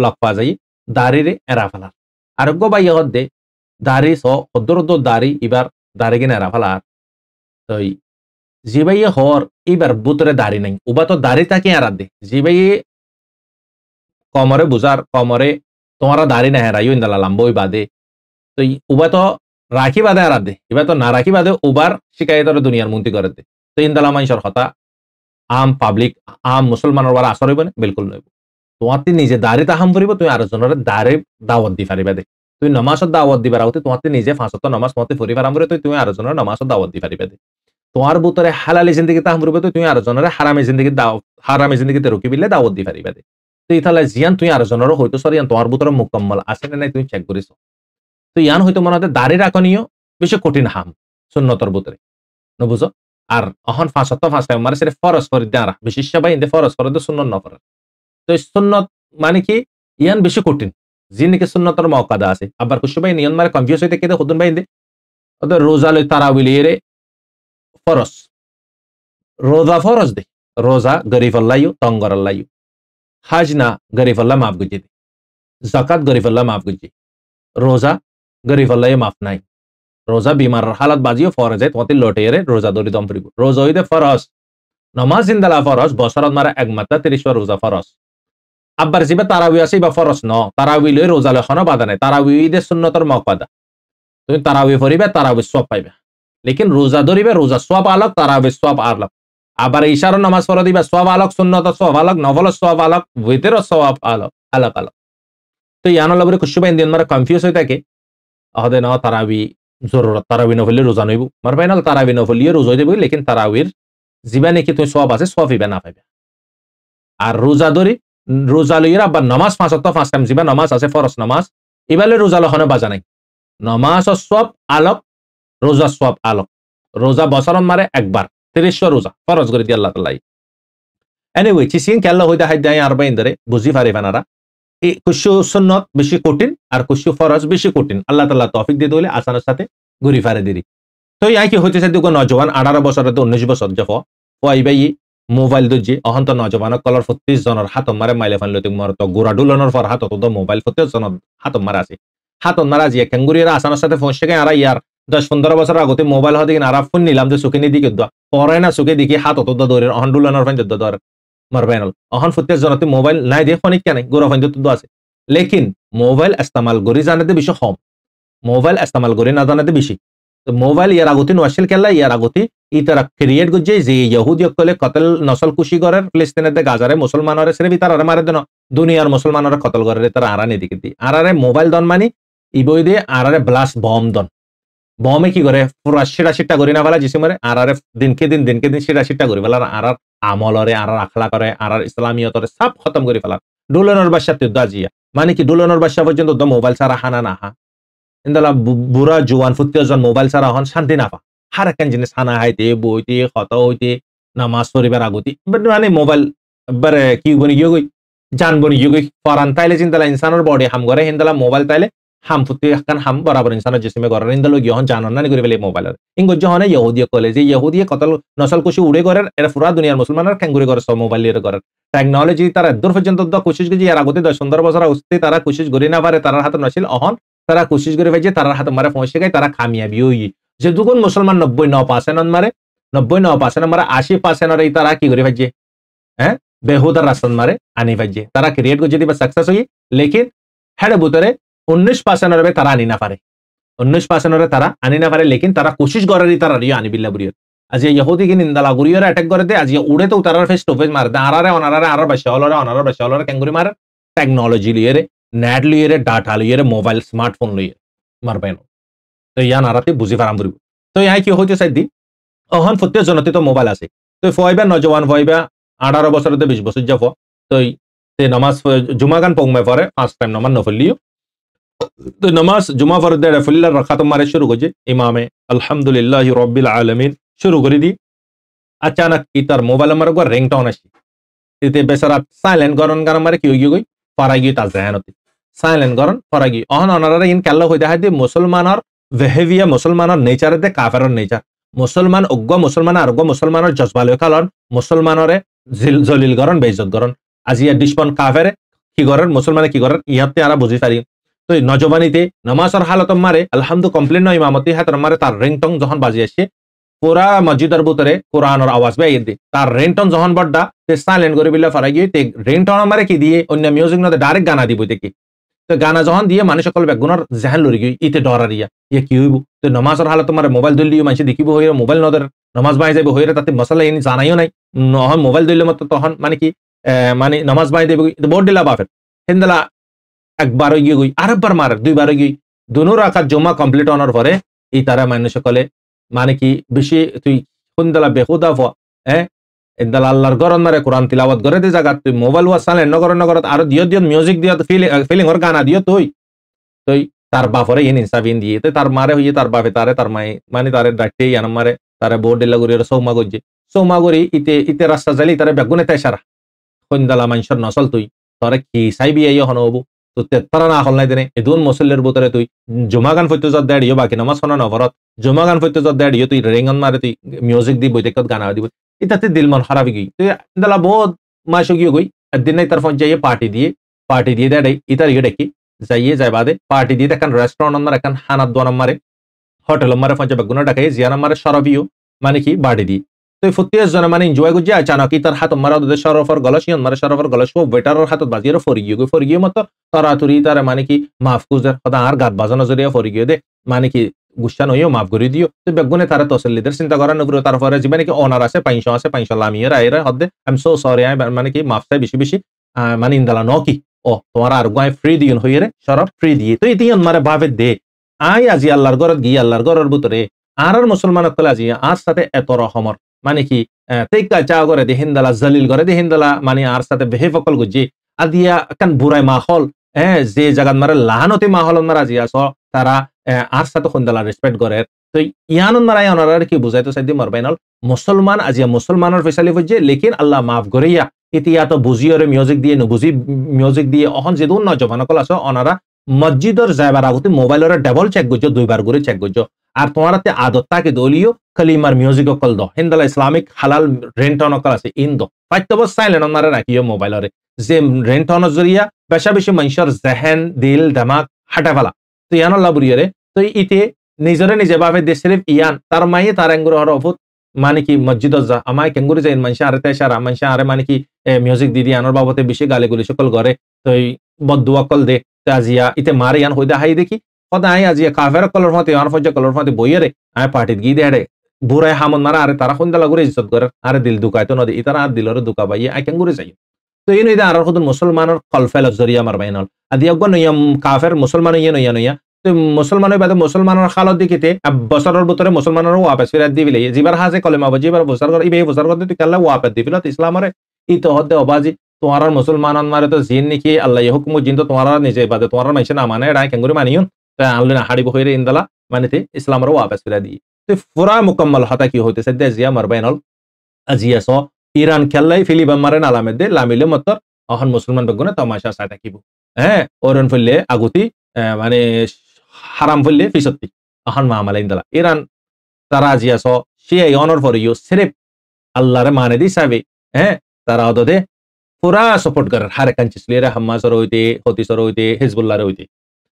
লক পা যাই দাড়িরে এরা ফেলা আর অজ্ঞ বাই দে দাড়ি স অদ্দর দাড়ি এবার দাড়ি কিনে এরা ফেলা তো যে ভাইয়ে হর এইবার বুতরে দাড়ি নাই উবা তো দাড়ি তাকে আর দে যে ভাইয়ে কমরে বুঝার কমরে তোমারা দাড়ি না হেরাইও ইন্দালা লাম্বই বাদে তো উবা তো রাখি বাদে আর দে এবার তো না রাখি বাদে উবার শিকায়তরে দুনিয়ার মন্ত্রী করে দে তো ইন্দালা মানুষের হতা আম পাবলিক আম মুসলমানের বারা আসর হইব না বিলকুল নইব তোমার নিজে দাড়ি তাহাম করিব তুমি আর জনের দাড়ি দাওয়াত দি পারিবা দে তুই নমাজত দাওয়াত দিবার আগে তোমার নিজে ফাঁসত নমাজ মতে ফরিবার আমরে তুমি আর জনের নমাজত দাওয়াত দি পারিবা দে তোমার ভিতরে হালালি জিন্দগি তাহাম করিব তুমি আর জনের হারামি জিন্দগিতে রুকি বিলে দাওয়াত দি পারিবা দে তো ইতালে জিয়ান তুই আর জনের হয়তো সরি তোমার ভিতরে মুকম্মল আছে না নাই তুমি চেক করিস তো ইয়ান হয়তো মনে হয় দাড়ি রাখনিও বেশি কঠিন হাম সুন্নতর ভিতরে নবুঝো আর অহন ফাঁস টাইম মানে সেটা ফরজ করে দেওয়া বিশেষ সবাই ইন্দে ফরজ করে সুন্নত ন ফরজ তো সুন্নত মানে কি ইয়ান বেশি কঠিন যে নাকি সুন্নতর মৌকাদা আছে আবার কুশু ভাই নিয়ন মারে কনফিউজ হইতে কেদে হুদুন ভাই ইন্দে ওদের রোজা লই তারাউলি এর ফরজ রোজা ফরজ দে রোজা গরিব আল্লাহ তঙ্গর আল্লাহ হাজ না গরিব আল্লাহ মাফ গুজি দে জাকাত গরিব আল্লাহ মাফ গুজি রোজা গরিব আল্লাহ মাফ নাই রোজা বিমার হালাত বাজিও ফরজে তোমাতে লটে এরে রোজা দরি দম ফরিব রোজা হইতে ফরজ নমাজ জিন্দালা ফরজ বছরত মারা একমাত্রা 30 রোজা ফরজ আব্বার জিবে তারাবি আছে বা ফরজ ন তারাবি লই রোজা লখনো বাধা নাই তারাবি দে সুন্নতর মকবাদা তুমি তারাবি ফরিবে তারাবি সওয়াব পাইবে লেকিন রোজা ধরিবে রোজা সওয়াব আলোক তারাবি সওয়াব আলোক আবার ইশারা নামাজ পড়া দিবা সওয়াব আলোক সুন্নত সওয়াব আলোক নফল সওয়াব আলোক ভিতর সওয়াব আলোক আলোক আলোক তো ইয়ানো লবরে কুশুবা ইন্দিয়ান মারা কনফিউজ হই থাকে আহদে না তারাবি জরুরত তারাবি নফলি রোজা নইব মার ফাইনাল তারাবি নফলি রোজা দেব লেকিন তারাবির জিবা নাকি তুমি সওয়াব আছে সওয়াব ইবা না পাইবে আর রোজা ধরি রোজা লইরা আবার নামাজ পাঁচ টাইম জিবা নামাজ আছে ফরজ নামাজ ইবালে রোজা লখনে বাজা নাই নামাজ সওয়াব আলোক রোজা সওয়াব আলোক রোজা বছরন মারে একবার 30 রোজা ফরজ করে দি আল্লাহ তাআলা এনিওয়ে চিসিন কেল্লা হইতা হাইদা আর বাইন ধরে বুঝি পারিবানারা এই কুশু সুন্নত বেশি কঠিন আর কুশু ফরজ বেশি কঠিন আল্লাহ তাআলা তৌফিক দিয়ে দিলে আসানের সাথে ঘুরি ফারে দিরি তো ইয়াই কি হইতেছে দুগো নজওয়ান 18 বছর তো 19 বছর জফ ওই ভাই মোবাইল দজি অহন্ত নজওয়ান কলর 35 জনের হাত মারে মাইলে ফান লতে মর তো গোরা ডুলনের ফর হাত তো মোবাইল 35 জনের হাত মারা আছে হাত মারা জি কেঙ্গুরিরা আসানের সাথে ফোনসে কে আর ইয়ার 10-15 বছর আগতে মোবাইল হতে কিনা আর ফোন নিলাম যে সুখে নিদি কিদা পরে না সুখে দেখি হাত তো দৌড়ের অহন ডুলনের ফান যদ্দ দর মারবাইনাল অহন 35 জনতে মোবাইল নাই দিয়ে ফোন কেন গোরা ফান যদ্দ আছে লেকিন মোবাইল ইস্তেমাল করি জানাতে বেশি কম মোবাইল ইস্তেমাল করি না জানাতে বেশি তো মোবাইল ইয়ার আগতে নওয়াশিল কেলা ইয়ার আগতে ই তারা ক্রিয়েট করছে যে ইহুদি কলে কতল নসল কুশি করার ফিলিস্তিনেতে গাজারে মুসলমানরে সেরে তারা মারে দেন দুনিয়ার মুসলমানরে কতল করে তারা আরানি দিকে দি আরারে মোবাইল দন মানি ইবই দিয়ে আরারে ব্লাস্ট বম দন বমে কি করে পুরা শিরা করি না ফেলা জিসি মারে আরারে দিনকে দিন শিরা করি ফেলার আরার আমলরে আরার আখলা করে আরার ইসলামিয়তরে সব খতম করে ফেলার ডুলনের বাদশা দাজিয়া মানে কি ডুলনের বাদশা পর্যন্ত মোবাইল ছাড়া হানা না হা ইন্দালা বুড়া জোয়ান 40 জন মোবাইল ছাড়া হন শান্তি না পা হার একখান জিনিস হানা হাইতে বইতে ক্ষত হইতে নামাজ পড়িবার আগতি মানে মোবাইল বারে কি বনি গিয়ে গই জান বনি গিয়ে গই ফরান তাইলে চিন্তালা ইনসানের বডি হাম করে হিন্দালা মোবাইল তাইলে হাম ফুটি একখান হাম বরাবর ইনসানের জিসিমে করে ইন্দালো গিয়ে হন জানান না করে ফেলে মোবাইলের ইংগজ হনে ইহুদিয়া কলে যে ইহুদিয়া কতল নসল কুশি উড়ে করে এরা পুরা দুনিয়ার মুসলমানের ক্যাঙ্গুরি করে সব মোবাইল লিয়ে করে টেকনোলজি তারা দূর পর্যন্ত কোশিশ করে এর আগতে 10-15 বছর আসতে তারা কোশিশ করি না পারে তার হাতে নছিল অহন তারা কোশিশ করে ভাই যে তার হাতে মারে পৌঁছে গায় তারা কামিয়াবি হই যে দুগুণ মুসলমান 99% মারে 99% মারে 80% এই তারা কি করে ভাই যে হ্যাঁ বেহুদার রাস্তা মারে আনি ভাই যে তারা ক্রিয়েট করে যদি বা সাকসেস হই লেকিন হেডে ভিতরে 19% রে তারা আনি না পারে 19% তারা আনি না পারে লেকিন তারা কোশিশ করেরই তারা রিয়া আনি বিল্লাহ বুরিয়র আজ ইহুদি কি নিন্দালা গুরিয়র অ্যাটাক করে দে আজ উড়ে তো তারা ফেস টু ফেস মারে আরারে অনারে আর বাসা হলরে ক্যাঙ্গুরি মারে টেকনোলজি লিয়ে নেট লিয়ে ডাটা লিয়ে মোবাইল স্মার্টফোন লিয়ে মারবেন তো ইয়ান আরাতে বুঝি পারাম বুঝি তো ইহাই কি হইতে চাই দি অহন প্রত্যেক জনতে তো মোবাইল আছে তো ফয়বা নজওয়ান ফয়বা 18 বছর 20 বছর যাব তো তে নামাজ জুমা গান পংমে পরে 5 টাইম নামাজ নফলিও তো নামাজ জুমা পরে দেড় ফুল্লা রাখাত মারে শুরু করছে ইমামে আলহামদুলিল্লাহি রাব্বিল আলামিন শুরু করে দি अचानक इतर मोबाइल मारे गो रिंगटोन आसी इते बेचारा साइलेंट गरन गान मारे की होगी गई फरागी ता जहन होती साइलेंट गरन फरागी अहन अनारा इन केल्ला होय देहा दे मुसलमानर बिहेवियर मुसलमानर नेचर दे काफिरर नेचर मुसलमान उग्ग मुसलमान अरग मुसलमानर जज्बाले कालन मुसलमानरे जलिल गरन बेइज्जत गरन आजिया दुश्मन काफिर की गरन मुसलमान की गरन इयाते आरा बुझी तारी तो नौजवानीते नमाजर हालत मारे अल्हम्दु कम्प्लेन न इमामती हातर मारे तार रिंगटोन जहन बाजी आसे पूरा मस्जिदर भीतरे कुरानर आवाज पे आइए तार रिंगटोन जहन बड्डा ते साइलेंट करे बिल्ला फरागी ते रिंगटोन मारे की दिए अन्य म्यूजिक न डायरेक्ट गाना दिबो देखि तो गाना जहन दिए माने सकल बेगुनर जहन लुरि गई इते डरा रिया ये की होइबो तो नमाजर हालत मारे मोबाइल दिलियो मानसि देखिबो होय मोबाइल नदर नमाज बाय जाइबो होय ताते मसला इनि जानाइयो नै नहन मोबाइल दिले मत तहन माने की माने नमाज बाय देबो तो बोर्ड दिला बाफे हिंदला একবার গিয়ে গই আরেকবার মারে দুইবার গই দুনো রাকাত জমা কমপ্লিট হওয়ার পরে এই তারা মানুষ সকলে মানে কি বেশি তুই কোনদলা বেহুদা ফ হ্যাঁ এদলা আল্লাহর গরন মারে কোরআন তিলাওয়াত করে দে জায়গা তুই মোবাইল ওয়াসালে নগরত আর দিও দিও মিউজিক দিও ফিলিং ওর গানা দিও তুই তার বাপরে ইন ইনসাফিন দিয়ে তো তার মারে হইয়ে তার বাপে তারে তার মাই মানে তারে ডাকতে ইয়ান মারে তারে বোর্ড দিলা গরি সৌমা গরি ইতে রাস্তা জালি তারে বেগুনে তেসারা কোনদলা মানুষের নসল তুই তোরে কি চাইবি এই হনবু তো তারা না হল নাই দেনে এদুন মুসল্লির ভিতরে তুই জুমা গান ফইতে যদ দেড়িও বাকি নামাজ শোনা নভরত জুমা গান ফইতে যদ দেড়িও তুই রেঙ্গন মারে তুই মিউজিক দি বইতে কত গানা দিব ইতাতে দিল মন খারাপ গই তুই দলা বহুত মাসো গই গই একদিন নাই তরফ যাইয়ে পার্টি দিয়ে দেড়ে ইতার ইয়ে দেখি যাইয়ে যাই বাদে পার্টি দিয়ে দেখান রেস্টুরেন্ট নাম্বার এখান হানাত দোয়া নাম্বারে হোটেল নাম্বারে পঞ্চ বেগুনা ডাকাই জিয়া নাম্বারে সরবিও মানে কি বাড়ি দি তো ফুটিয়ে জন মানে এনজয় করছে আচানক তার হাত মারা ওদের সরফর গলসিয়ন মারে সরফর গলস ও ওয়েটারের হাতত বাজিয়ে ফরিগিয়ে মতো তরাতুরি তার মানে কি মাফ কুজার কথা আর গাত বাজানো জরিয়া ফরিগিয়ে দে মানে কি গুসা নইও মাফ করে দিও তো বেগুনে তারা তসল্লিদের চিন্তা করার নগর তারপরে যে মানে কি অনার আছে 500 লামিয়ে রায়রা হদে I am so sorry I মানে কি মাফ চাই বেশি মানে ইন্দালা ন কি ও তোমার আর গায় ফ্রি দিন হইয়ে রে সরফ ফ্রি দিয়ে তো ইতিয়ন মারে ভাবে দে আই আজি আল্লাহর ঘরত গিয়ে আল্লাহর ঘরের ভিতরে আর মুসলমান কল আজি আর সাথে এত রহমর মানে কি তেকা চা করে দে হিন্দালা জলিল করে দে হিন্দালা মানে আর সাথে বেহে ফকল গুজি আদিয়া কান বুড়াই মাহল যে জায়গাত মারে লাহানতে মাহল মারা জিয়া স তারা আর সাথে হিন্দালা রেসপেক্ট করে তো ইয়ান মারাই অনার কি বুঝাইতো সাইদি মারবাইনাল মুসলমান আজিয়া মুসলমানের ফেসালি হইছে লেকিন আল্লাহ মাফ করিয়া ইতিয়া তো বুঝিয়রে মিউজিক দিয়ে নবুঝি মিউজিক দিয়ে অহন যেদুন নজবান কল আছে অনারা মসজিদর যাইবার আগতে মোবাইলের ডাবল চেক করছো দুইবার করে চেক করছো আর তোমার আদত তাকে দলিও কালিমার মিউজিক কল দ হিন্দালা ইসলামিক হালাল রেন্টন কল আছে ইন দ ফাইতব সাইলেন্ট মারে রাখিও মোবাইলরে যে রেন্টন জরিয়া বেশি মানুষের জেহেন দিল দিমাগ হাঁটা ফেলা তো ইয়ান আল্লাহ বুড়িয়ে তো ইতে নিজরে নিজে ভাবে দে সিরিফ ইয়ান তার মাইয়ে তার এঙ্গুর হর অভূত মানে কি মসজিদ যা আমায় কেঙ্গুরি যাই মানুষ আরে তেসারা মানুষ আরে মানে কি মিউজিক দিদি আনার বাবতে বেশি গালিগুলি সকল করে তো বদুয়া কল দে আজিয়া ইতে মারে ইয়ান হইদা হাই দেখি কত আই আজিয়া কাফের কলর মতে আর ফজা কলর মতে বইরে আই পার্টিত গি দেড়ে বুড়াই হামন মারা আরে তারা খুন্দা গুরে ইজ্জত করে আরে দিল দুকায় তো নদী ইতারা আর দিলরে দুকা বাইয়ে আই কেন গুরে যাই তো এই নইদা আর খুদ মুসলমানের কলফেল জরিয়া মার বাইনাল আদি অগন নিয়ম কাফের মুসলমান নইয়া তো মুসলমানের বাদে মুসলমানের খালত দিকিতে বছরের ভিতরে মুসলমানের ওয়াপস ফিরাত দিবিলে জিবার হাজে কলেমা জিবার বছর করে ইবে বছর করে তুই কাল্লা ওয়াপস দিবিল ইসলামরে ই তো হদে অবাজি তোমার মুসলমান মারে তো জিন নাকি আল্লাহ হুকুম জিন তো তোমার নিজে বাদে তোমার মাইছে না মানে রায় কেঙ্গুরি মানিয়ন আনলে না হাড়ি বহিরে ইন্দালা মানে ইসলামের ওয়াপস ফিরা দিয়ে তো পুরা মুকম্মল হতা কি হইতেছে দে জিয়া মারবাইনল আজিয়া স ইরান খেললাই ফিলিবাম মারে নালামে দে লামিলে মত অহন মুসলমান বেগুনে তমাশা চাই থাকিব ওরন ফলে আগুতি মানে হারাম ফলে ফিসত্তি অহন মামালা ইন্দালা ইরান তারা আজিয়া স সে অনর ফর ইউ সিরিফ আল্লাহরে মানে দি সাবে তারা অদদে পুরা সাপোর্ট করে হারে কাঞ্চিসলিরা হামাসর হইতে হতিসর হইতে হিজবুল্লাহর হইতে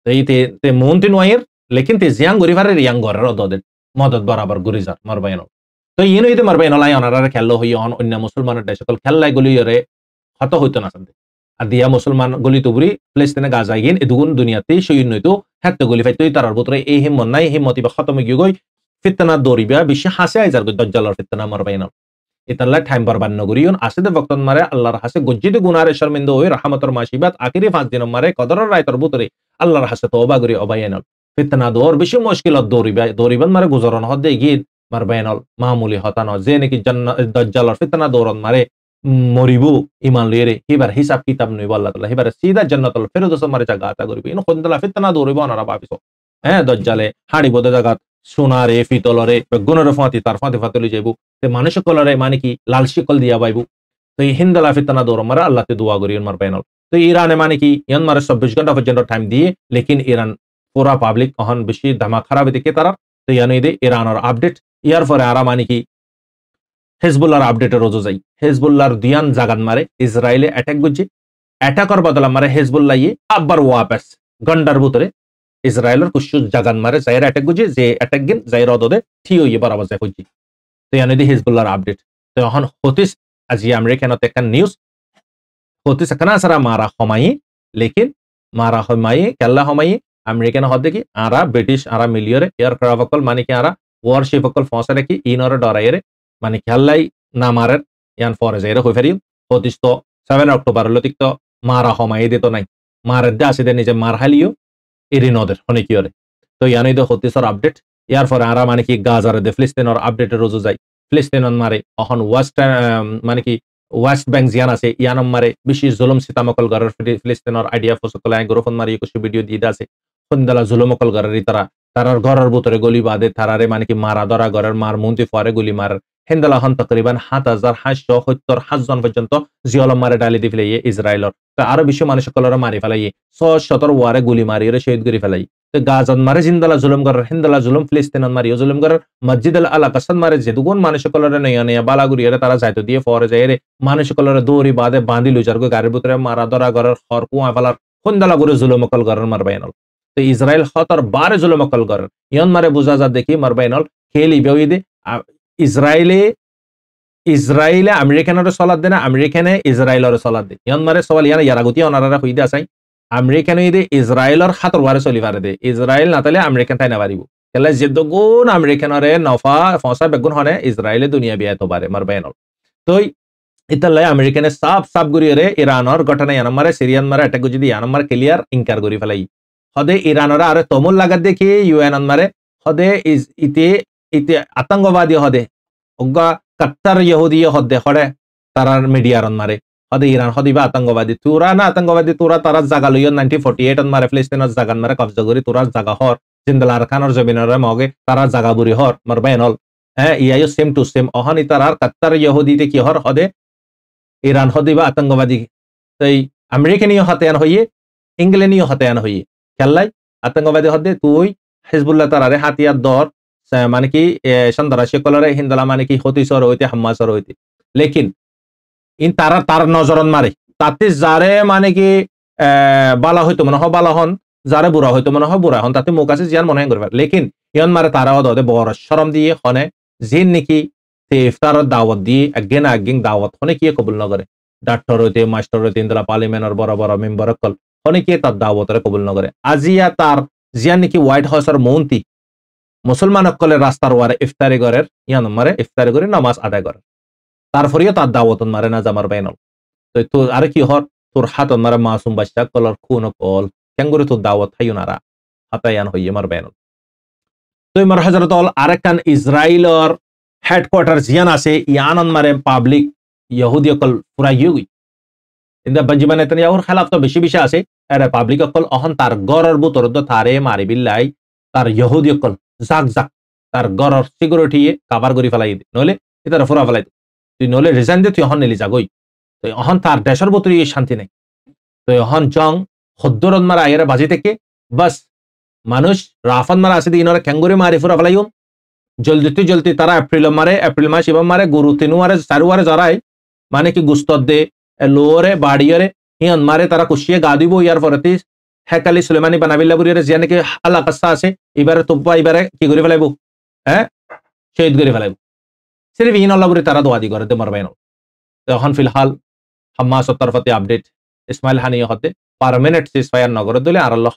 ते मोहनती नोयर लेकिन ते जियांग गुरीवारे रियांग गोरर ददे मदद बराबर गुरीजार मरबायन तो येनो इते मरबायन लाई अनारा खेलो होई अन अन्य मुसलमान देशकल खेललाई गली रे हत होइतो ना सदे आदिया मुसलमान गली तुबरी फिलिस्तीन गाजा गेन एदुगुन दुनियाते शयिन नइतो हत गली फाइतो तारार बुतरे ए हिम्मत नाइ हिम्मति बा खतम गई गई फितना दोरिबा बिशि हासे आइजार गई दज्जालर फितना मरबायन इतला टाइम बर्बाद नगरियन आसिदे वक्तन मारे अल्लाहर हासे गज्जिदे गुनारे शर्मिंदा होय रहमतर माशिबात आखिरी 5 दिन मारे कदरर रायतर बुतरे अल्लाहर हासे तौबा करी अबायन ফিতনা দৌর বেশি মুশকিলত দৌরিবান মারে গুজরন হদে গিয়ে মার বেনল মামুলি হতানো যে নাকি দজ্জালর ফিতনা দৌরন মারে মরিবু ইমান লিয়ে হিবার হিসাব কিতাব নইব আল্লাহ তাআলা হিবার সিদা জান্নাতুল ফেরদৌস মারে জায়গা আতা করিবে ইন খন্দলা ফিতনা দৌরিব অনারা ভাবিছো হ্যাঁ দজ্জালে হাড়ি বদে জাগাত সোনারে ফিতলরে গুণরে ফাঁতি তার ফাঁতি ফাতলি যাইবু তে মানুষ কলরে মানে কি লাল শিকল দিয়া বাইবু তো এই হিন্দলা ফিতনা দৌর মারে আল্লাহতে দোয়া করি মার বেনল তো ইরানে মানে কি ইয়ান মারে 24 ঘন্টা পর্যন্ত টাইম দিয়ে লেকিন ইরান পুরা পাবলিক অহন বেশি ধামা খারাপ দেখে তারা তো ইয়ানি দে ইরানের আপডেট ইয়ার পরে আরা মানে কি হেজবুল্লাহর আপডেটের রোজো যাই হেজবুল্লাহর দিয়ান জাগান মারে ইসরায়েলে অ্যাটাক গুজি অ্যাটাকর বদলা মারে হেজবুল্লাহ আবার ওয়াপাস গন্ডার ভিতরে ইসরায়েলের কুশু জাগান মারে জাইর অ্যাটাক গুজি যে অ্যাটাক গিন জাইর অদদে থিও বরাবর যায় খুঁজি তো ইয়ানি দে হেজবুল্লাহর আপডেট তো এখন হতিস আজি আমেরিকানত একটা নিউজ হতিস এখানে সারা মারা হমাই লেকিন মারা হমাই কেল্লা হমাই আমেরিকান হদে কি আরা ব্রিটিশ আরা মিলিয়রে এয়ারক্রাফট অকল মানে কি আরা ওয়ারশিপ অকল ফসে রাখি ইনরে ডরাইরে মানে খেল্লাই না মারের ইয়ান ফরে যাইরে হই ফেরি হতিস তো 7 অক্টোবর লতিক তো মারা হমাই দিত নাই মারের দে আসিদে নিজে মার হালিও এরি নদের অনেকিয়রে তো ইয়ানই দে হতিসর আপডেট ইয়ার পরে আরা মানে কি গাজারে দে ফিলিস্তিনের আপডেটের রোজো যাই ফিলিস্তিনন মারে অহন ওয়েস্ট মানে কি ওয়েস্ট ব্যাংক জিয়ান আছে ইয়ানম মারে বেশি জুলুম সিতামকল গরের ফিলিস্তিনের আইডিয়া ফসকল আই গ্রোফন মারি কিছু ভিডিও দিয়ে আছে খন্দলা জুলুমকল গরের তারার ঘরের ভিতরে গলি বাদে তারারে মানে কি মারা ধরা ঘরের মার মন্ত্রী ফরে গুলি মার হেন্দালা হন তকরিবান ৭,৭৭০ জন পর্যন্ত জিয়লম মারে ডালি দি ফেলাই ইসরায়েলর তো আরো বেশি মানুষ কলরে মারি ফেলাই ৬০০ ওয়ারে গুলি মারি শহীদ করে ফেলাই তো গাজান মারে জিন্দালা জুলুম গরের হেন্দালা জুলুম ফিলিস্তিনন মারিও জুলুম গরের মসজিদ আল আকাসান মারে যে দুগুন মানুষ কলরে নয়া নয়া বালাগুড়িয়ারে তারা যাইতো দিয়ে ফরে যায় রে মানুষ কলরে দৌড়ি বাদে বাঁধি লুজার গাড়ির ভিতরে মারা ধরা ঘরের খর কুয়া ফেলার হেন্দালা করে জুলুমকল গরের মারবাইনল তো ইসরায়েল হতর বারে জুলুমকল গরের ইয়ন মারে বুঝা যা দেখি মারবাইনল খেলি বেউইদে ইসরায়েলে আমেরিকানের সলাদ দে না আমেরিকানে ইসরায়েলের সলাদ দে ইয়ন মারে সওয়াল ইয়ানা ইয়ারাগতি অনারা হইদে আসাই আমেরিকান হইদে ইসরায়েলের হাতর ওয়ারে চলি পারে দে ইসরায়েল না তাহলে আমেরিকান তাই না পারিব তাহলে যে দুগুণ আমেরিকানরে নফা ফসা বেগুন হনে ইসরায়েলে দুনিয়া বিয়া তো পারে মারবাইনল তো ইতালে আমেরিকানে সাপ গুরিয়ে ইরানের ঘটনা ইয়ান মারে সিরিয়ান মারে অ্যাটাক যদি ইয়ান মারে ক্লিয়ার ইনকার করি ফেলাই হদে ইরানরা আরে তমুল লাগাত দেখি ইউএন মারে হদে ইতে আতঙ্কবাদী হদে অজ্ঞা কাত্তার ইহুদি হদে হরে তারার মিডিয়ারন মারে হদে ইরান হদিবা আতঙ্কবাদী তুরা না আতঙ্কবাদী তুরা তারা জাগা লইয় 1948 মারে ফিলিস্তিনের জাগান মারে কবজা করি তুরা জাগা হর জিন্দালার খানর জমিনের মগে তারা জাগা বুরি হর মারবাইনল হ্যাঁ ইয়াইও সেম টু সেম অহনি তারার কাত্তার ইহুদিতে কি হর হদে ইরান হদিবা আতঙ্কবাদী তাই আমেরিকানীয় হাতিয়ান হইয়ে ইংল্যান্ডীয় হাতিয়ান হইয়ে খেললাই আতঙ্কবাদী হদে তুই হিজবুল্লাহ তারারে হাতিয়ার দর মানে কি সন্ত্রাসী কলরে হিন্দলা মানে কি হতিসর হইতে হাম্মাসর হইতে লেকিন ইন তার নজরন মারে তাতে যারে মানে কি বালা হইতো মনে হয় বালা হন যারে বুড়া হইতো মনে হয় বুড়া হন তাতে মুখ আছে জিয়ান মনে হয় করবে লেকিন ইয়ন মারে তারা হদে বড় শরম দিয়ে হনে জিন নাকি ইফতারের দাওয়াত দিয়ে আগিন দাওয়াত হনে কি কবুল নগরে ডাক্তার হইতে মাস্টার হইতে ইন্দলা পার্লিমেন্টর বড় বড় মেম্বার কল হনে কি তার দাওয়াতরে কবুল নগরে আজিয়া তার জিয়ান নাকি হোয়াইট হাউসের মন্ত্রী মুসলমান অকলে রাস্তার ওয়ারে ইফতারি গরের ইয়ান মারে ইফতারি করে নামাজ আদায় করে তারপরেও তার দাওয়াতন মারে না জামার বাইনল তো তোর আর কি হর তোর হাতন মারে মাসুম বাচ্চা কলর খুন কল কেঙ্গুরে তোর দাওয়াত হাইও নারা হাতায়ান হইয়ে মার বাইনল তো মার হযরত অল আরেকান ইসরায়েলর হেডকোয়ার্টার জিয়ান আছে ইয়ানন মারে পাবলিক ইহুদি অকল পুরা ইউই ইন্দা বেঞ্জামিন নেতানিয়াহুর খেলাফ তো বেশি বেশি আছে এরা পাবলিক অকল অহন তার গরর বুতর তারে মারি বিল্লাই তার ইহুদি অকল জাক তার গরর সিকিউরিটি কাভার করি ফেলাই নইলে এটা ফুরা ফেলাই তুই নইলে রিজাইন দে তুই অহন নিলি যাগই তো অহন তার দেশের ভিতরে শান্তি নাই তো অহন জং হদ্দরন মারা আইরা বাজি থেকে বাস মানুষ রাফান মারা আছে ইনরে ক্যাঙ্গুরি মারি ফুরা ফেলাইও জলদি তারা এপ্রিল মাস ইবাম মারে গুরু তিনুয়ারে চারুয়ারে জরাই মানে কি গুস্তর দে লোরে বাড়িয়রে হিয়ন মারে তারা কুশিয়ে গা দিব ইয়ার পরেতে হেকালি সুলেমানি বানাবিল্লা বুরিয়ারে জিয়া নাকি আল্লাহ কাসা আছে এবারে তোব্বা এবারে কি করে ফেলাইব হ্যাঁ শহীদ করে ফেলাইব সিরিফ ইন আল্লাহ বুরি তারা দোয়াদি করে দে মারবাইন এখন ফিলহাল হাম্মাস তরফতে আপডেট ইসমাইল হানিয় হতে পার্মানেন্ট সিজফায়ার নগর দলে আরাল্লাহ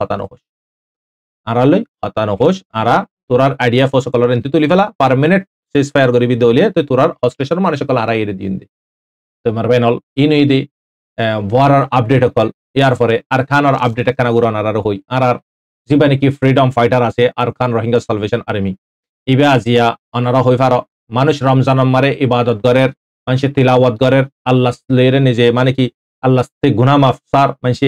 হতানো হোস আরা তোরার আইডিয়া ফোস কলর এন্তি তুলি ফেলা পার্মানেন্ট সিজফায়ার করিবি দলিয়ে তো তোরার হস্টেশন মানুষ কল আরা এরে দিন দে তো মারবাইনল ইনই দে ওয়ারার আপডেট কল ইয়ার পরে আর খানর আপডেট কানা গুরান আর হই আর যিবা নাকি ফ্রিডম ফাইটার আছে আরকান রোহিঙ্গা সালভেশন আর্মি ইবে আজিয়া অনারা হই ফার মানুষ রমজান মারে ইবাদত গরের মানুষ তিলাওয়াত গরের আল্লাহ লেরে নিজে মানে কি আল্লাহ গুনাহ মাফ সার মানুষ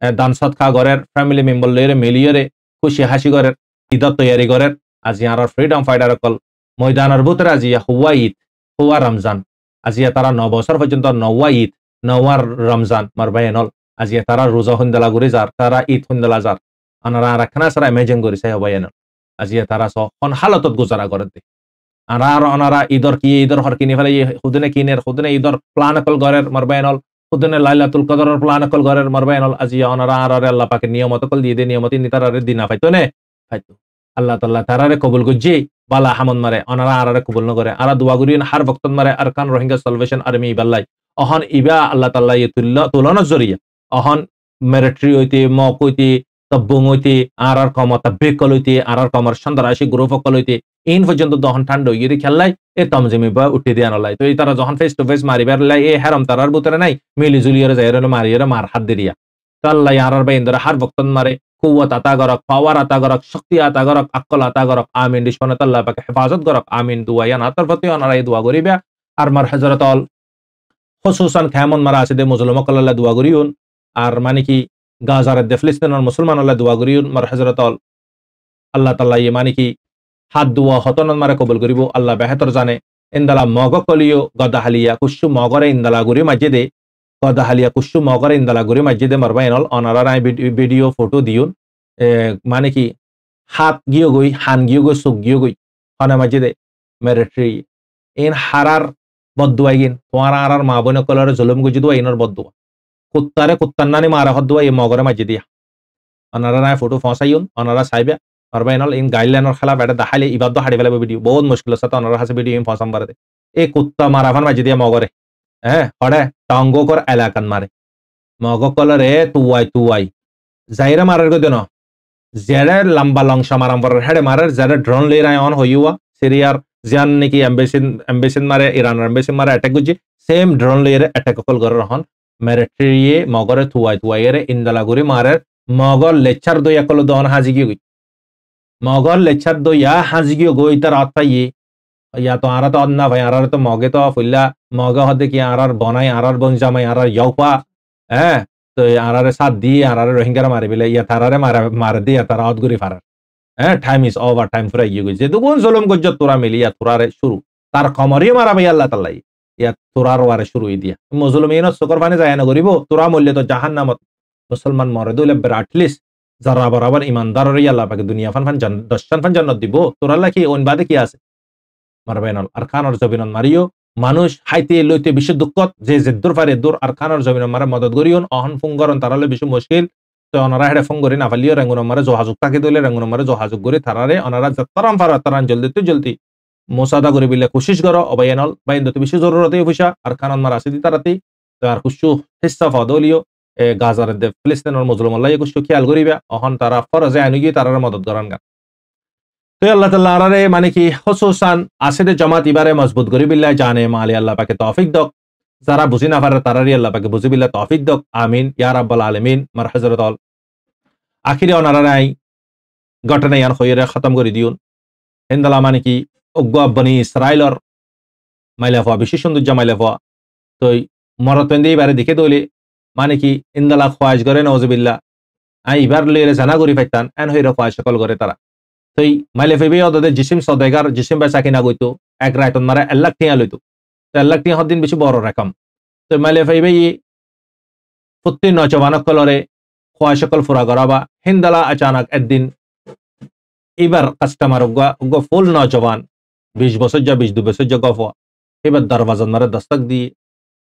দান সৎকা গরের ফ্যামিলি মেম্বার লেরে মিলিয়রে খুশি হাসি গরের ঈদত তৈয়ারি গরের আজিয়া আর ফ্রিডম ফাইটার অকল ময়দানের ভিতরে আজিয়া হুয়া ঈদ হুয়া রমজান আজিয়া তারা 9 বছর পর্যন্ত নওয়া ঈদ নওয়ার রমজান মারবায়নল আজিয়া তারা রোজা হুন্দলা গুরি যার তারা ঈদ হুন্দলা যার আনারা আর খানা সারা ইমেজিন করি চাই হবায়নল আজিয়া তারা সন হালতত গুজারা করে দে আর অনারা ঈদর কি ঈদর হর কিনি ফেলে হুদনে কিনের হুদনে ঈদর প্লান অকল গরের মারবায়নল হুদনে লাইলাতুল কদরের প্লান অকল গরের মারবায়নল আজিয়া অনারা আর আল্লাহ পাকে নিয়মত কল দিয়ে দে নিয়মতি নিতারে দিনা পাইতো নে পাইতো আল্লাহ তাআলা তারারে কবুল গজ্জি বালা হামন মারে অনারা আরারে কবুল ন করে আরা দোয়া করিন হার বক্তন মারে আরকান রোহিঙ্গা সালভেশন আর্মি বাল্লাই অহন ইবা আল্লাহ তাআলা তুলনা জরিয়া অহন মিলিটারি হইতে মক হইতে তব্বুং হইতে আর ক্ষমতা বেকল হইতে আর কমর সন্দারাশি গ্রুপ অকল হইতে ইন পর্যন্ত দহন ঠান্ডা হইয়ে খেললাই এ তমজিমি বা উঠে দিয়ে আনলাই তো এই তারা যখন ফেস টু ফেস মারিবার লাই এ হেরম তারার ভিতরে নাই মিলি জুলিয়রে যাইরে মারিয়ে মার হাত দিয়া তো আল্লাহ আর বাইন্দরা হার বক্তন মারে কুওয়াত আতা গরক পাওয়ার আতা গরক শক্তি আতা গরক আকল আতা গরক আমিন দিশমানাত আল্লাহ পাকে হেফাজত গরক আমিন দুয়ায়ান আতার প্রতি অনারা এই দোয়া করিবা আর মার হযরত আল খুসুসান খামন মারা আছে দে মুসলমান আল্লাহ দোয়া করিউন আর মানে কি গাজার দে ফিলিস্তিনের মুসলমান আল্লাহ দোয়া করিউন মার হযরত আল আল্লাহ তাআলা ই মানে কি হাত দোয়া হতন মারে কবুল করিব আল্লাহ বেহতর জানে ইনদালা মগ কলিও গদাহালিয়া কুশু মগরে ইনদালা গুরি মসজিদে গদাহালিয়া কুশু মগরে ইনদালা গুরি মসজিদে মারবাইনল অনারা ভিডিও ফটো দিউন মানে কি হাত গিয়ে গই হান গিয়ে গই সুখ গিয়ে গই হনে মসজিদে মিলিটারি ইন হারার বদুয়াইগিন তোমার আর মা বোন কলরে জুলুম গুজি দোয়া ইনর বদুয়া কুত্তারে কুত্তান্নানি মারা হদুয়া এই মগরে মসজিদিয়া অনারা নাই ফটো ফসাইউন অনারা সাইবে মারবাইনল ইন গাইডলাইনের খেলাফ এটা দেখাইলে ইবাদ হাড়ি ফেলাবে ভিডিও বহুত মুশকিল সাথে অনারা হাসে ভিডিও ইন ফসাম বারে এ কুত্তা মারাফান মসজিদিয়া মগরে হ্যাঁ হড়ে টাঙ্গো কর এলাকান মারে মগ কলরে তুয়াই যাইরা মারার গো দেন জেরে লম্বা লংসা মারাম পর হেডে মারার জেরে ড্রোন লেরাই অন হইয়া সিরিয়ার জিয়ান নাকি এমবেসিন মারে ইরানের এমবেসি মারে অ্যাটাক গুজি সেম ড্রোন লেরে অ্যাটাক কল গর রহন মিলিটারি মগরে তুয়াই এর ইন্দালা গুরি মারে মগর লেচার দই একল দন হাজি গই মগর লেচার দই ইয়া হাজি গই তার আত্মাই ইয়া তো আরা তো অন্না ভাই আরার তো মগে তো ফুল্লা মগ হদে কি আরার বনাই আরার বন জামাই আরার ইয়াউপা হ্যাঁ তো আরারে সাথ দিয়ে আরারে রোহিঙ্গারা মারি বেলে ইয়া তারারে মারে দিয়ে তারা অদগুরি ফারার হ্যাঁ টাইম ইজ ওভার টাইম ফুরা ইয়ে গেছে দুগুণ জুলুম গজ্জত তোরা মিলিয়া তোরারে শুরু তার খমরই মারা ভাই আল্লাহ তাআলা ইয়া তোরার ওয়ারে শুরু দিয়া মুসলমান ইনত সকর পানি যায় না করিব তোরা মূল্য তো জাহান্নামত মুসলমান মরে দইলে অ্যাটলিস্ট যারা বরাবর ইমানদাররে আল্লাহ পাকে দুনিয়া ফান দশান ফান জান্নাত দিব তোরা লাকি ওন বাদে কি আছে মারবাইনল আর খানর জবিনন মারিও মানুষ হাইতে লইতে বেশি দুঃখত যে জেদ্দুর ফারে দূর আর খানর জবিনন মারে মদত করিউন অহন ফুঙ্গরন তারালে বেশি মুশকিল তো অনারা হেডে ফুঙ্গরি না ফালিও রঙ্গুন মারে যোগাযোগ তাকে দইলে রঙ্গুন মারে যোগাযোগ করে তারারে অনারা যতরাম ফারা তারান জলদি মোসাদা করে বিলে কোশিশ করো অবাইনল বাইন্দতে বেশি জরুরতে পয়সা আর খানন মার আসি তারাতি তো আর কুশু হিস্সা ফদলিও গাজার দে ফিলিস্তিনের মুসলমান আল্লাহ কুশু খেয়াল করিবা অহন তারা ফরজে আনি গিয়ে তারারে মদত করান গা তো আল্লাহ তাআলা আরারে মানে কি খুসুসান আসিদে জামাত ইবারে মজবুত করি বিল্লাহ জানে মালি আল্লাহ পাকে তৌফিক দক যারা বুঝি না পারে তারারই আল্লাহ পাকে বুঝি বিল্লাহ তৌফিক দক আমিন ইয়া রাব্বাল আলামিন মার হযরত আল আখিরে অনারাই ঘটনা ইয়ান খয়রে খতম করে দিউন হিন্দালা মানে কি অজ্ঞা বনি ইসরাইলর মাইলাফা বেশি সৌন্দর্য মাইলাফা তো মরতন্দি এবারে দেখে দইলে মানে কি ইন্দালা খোয়াজ করে নওজুবিল্লাহ আই ইবার লইলে জানা করি পাইতান এন হইরা খোয়াজ সকল করে তারা তো মাইলেফেবি ওদের জিসিম সদেগার জিসিম বেচা কিনা গইতো এক রায়তন মারা 1 লাখ টিয়া লইতো 1 লাখ টিয়া হদিন বেশি বড় রকম তো মাইলেফেবি প্রতি নজওয়ানক কলরে খোয়া সকল ফুরা করাবা হিন্দালা আচানক একদিন এবার কাস্টমার গো ফুল নজওয়ান 20 বছর যা 22 বছর যা গফ এবার দরওয়াজার মারে দস্তক দিয়ে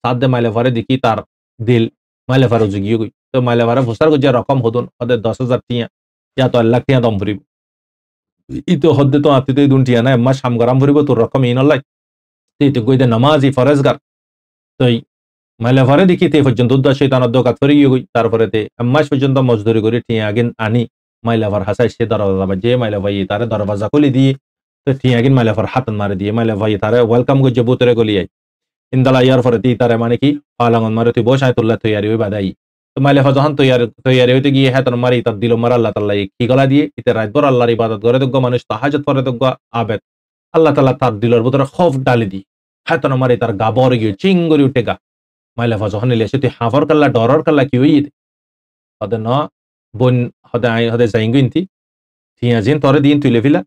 সাদে মাইলেফারে দেখি তার দিল মাইলেফারে জুগিয়ে গই তো মাইলেফারে ফুসার গো যে রকম হদুন ওদের 10,000 টিয়া ইয়া তো 1 লাখ টিয়া দম ভরিব ইতো হদ্দে তো আতিতে দুনটিয়া না মা শাম গরম ভরিব তোর রকম ইনলাই তুই গইদে নামাজি ফরজগার তুই মাইলেফারে দেখি তে পর্যন্ত শয়তানের দোকাত ফরি গই তারপরে তে মাস পর্যন্ত মজদুরি করে টিয়া আগিন আনি মাইলেফার হাসাই সে দরওয়াজা বাজে মাইলেফাই তারে দরওয়াজা খুলি দিয়ে তো টিয়া আগিন মাইলেফার হাত মারে দিয়ে মাইলেফাই তারে ওয়েলকাম গজে বুতরে গলিয়াই ইনদালা ইয়ার ফরে তি তারে মানে কি পালাঙ্গন মারে তুই বসাই তুল্লা তৈয়ারি হই বাদাই মাইলে যখন তৈয়ারি হইতে গিয়ে হ্যাঁ তোর মারি তার দিল মারা আল্লাহ তাল্লাহ কি গলা দিয়ে ইতে রাতভর আল্লাহর ইবাদত করে দোগ্য মানুষ তাহাজত করে দোগ্য আবেদ আল্লাহ তাল্লাহ তার দিলর ভিতরে খফ ডালি দি হ্যাঁ তোর মারি তার গা বরে গিয়ে চিং করে উঠে গা মাইলে যখন নিলে সে তুই হাফর কাল্লা ডরর কাল্লা কি হই হদে ন বোন হদে যাইঙ্গো ইন্তি থিয়া জিন তরে দিন তুই লেভিলা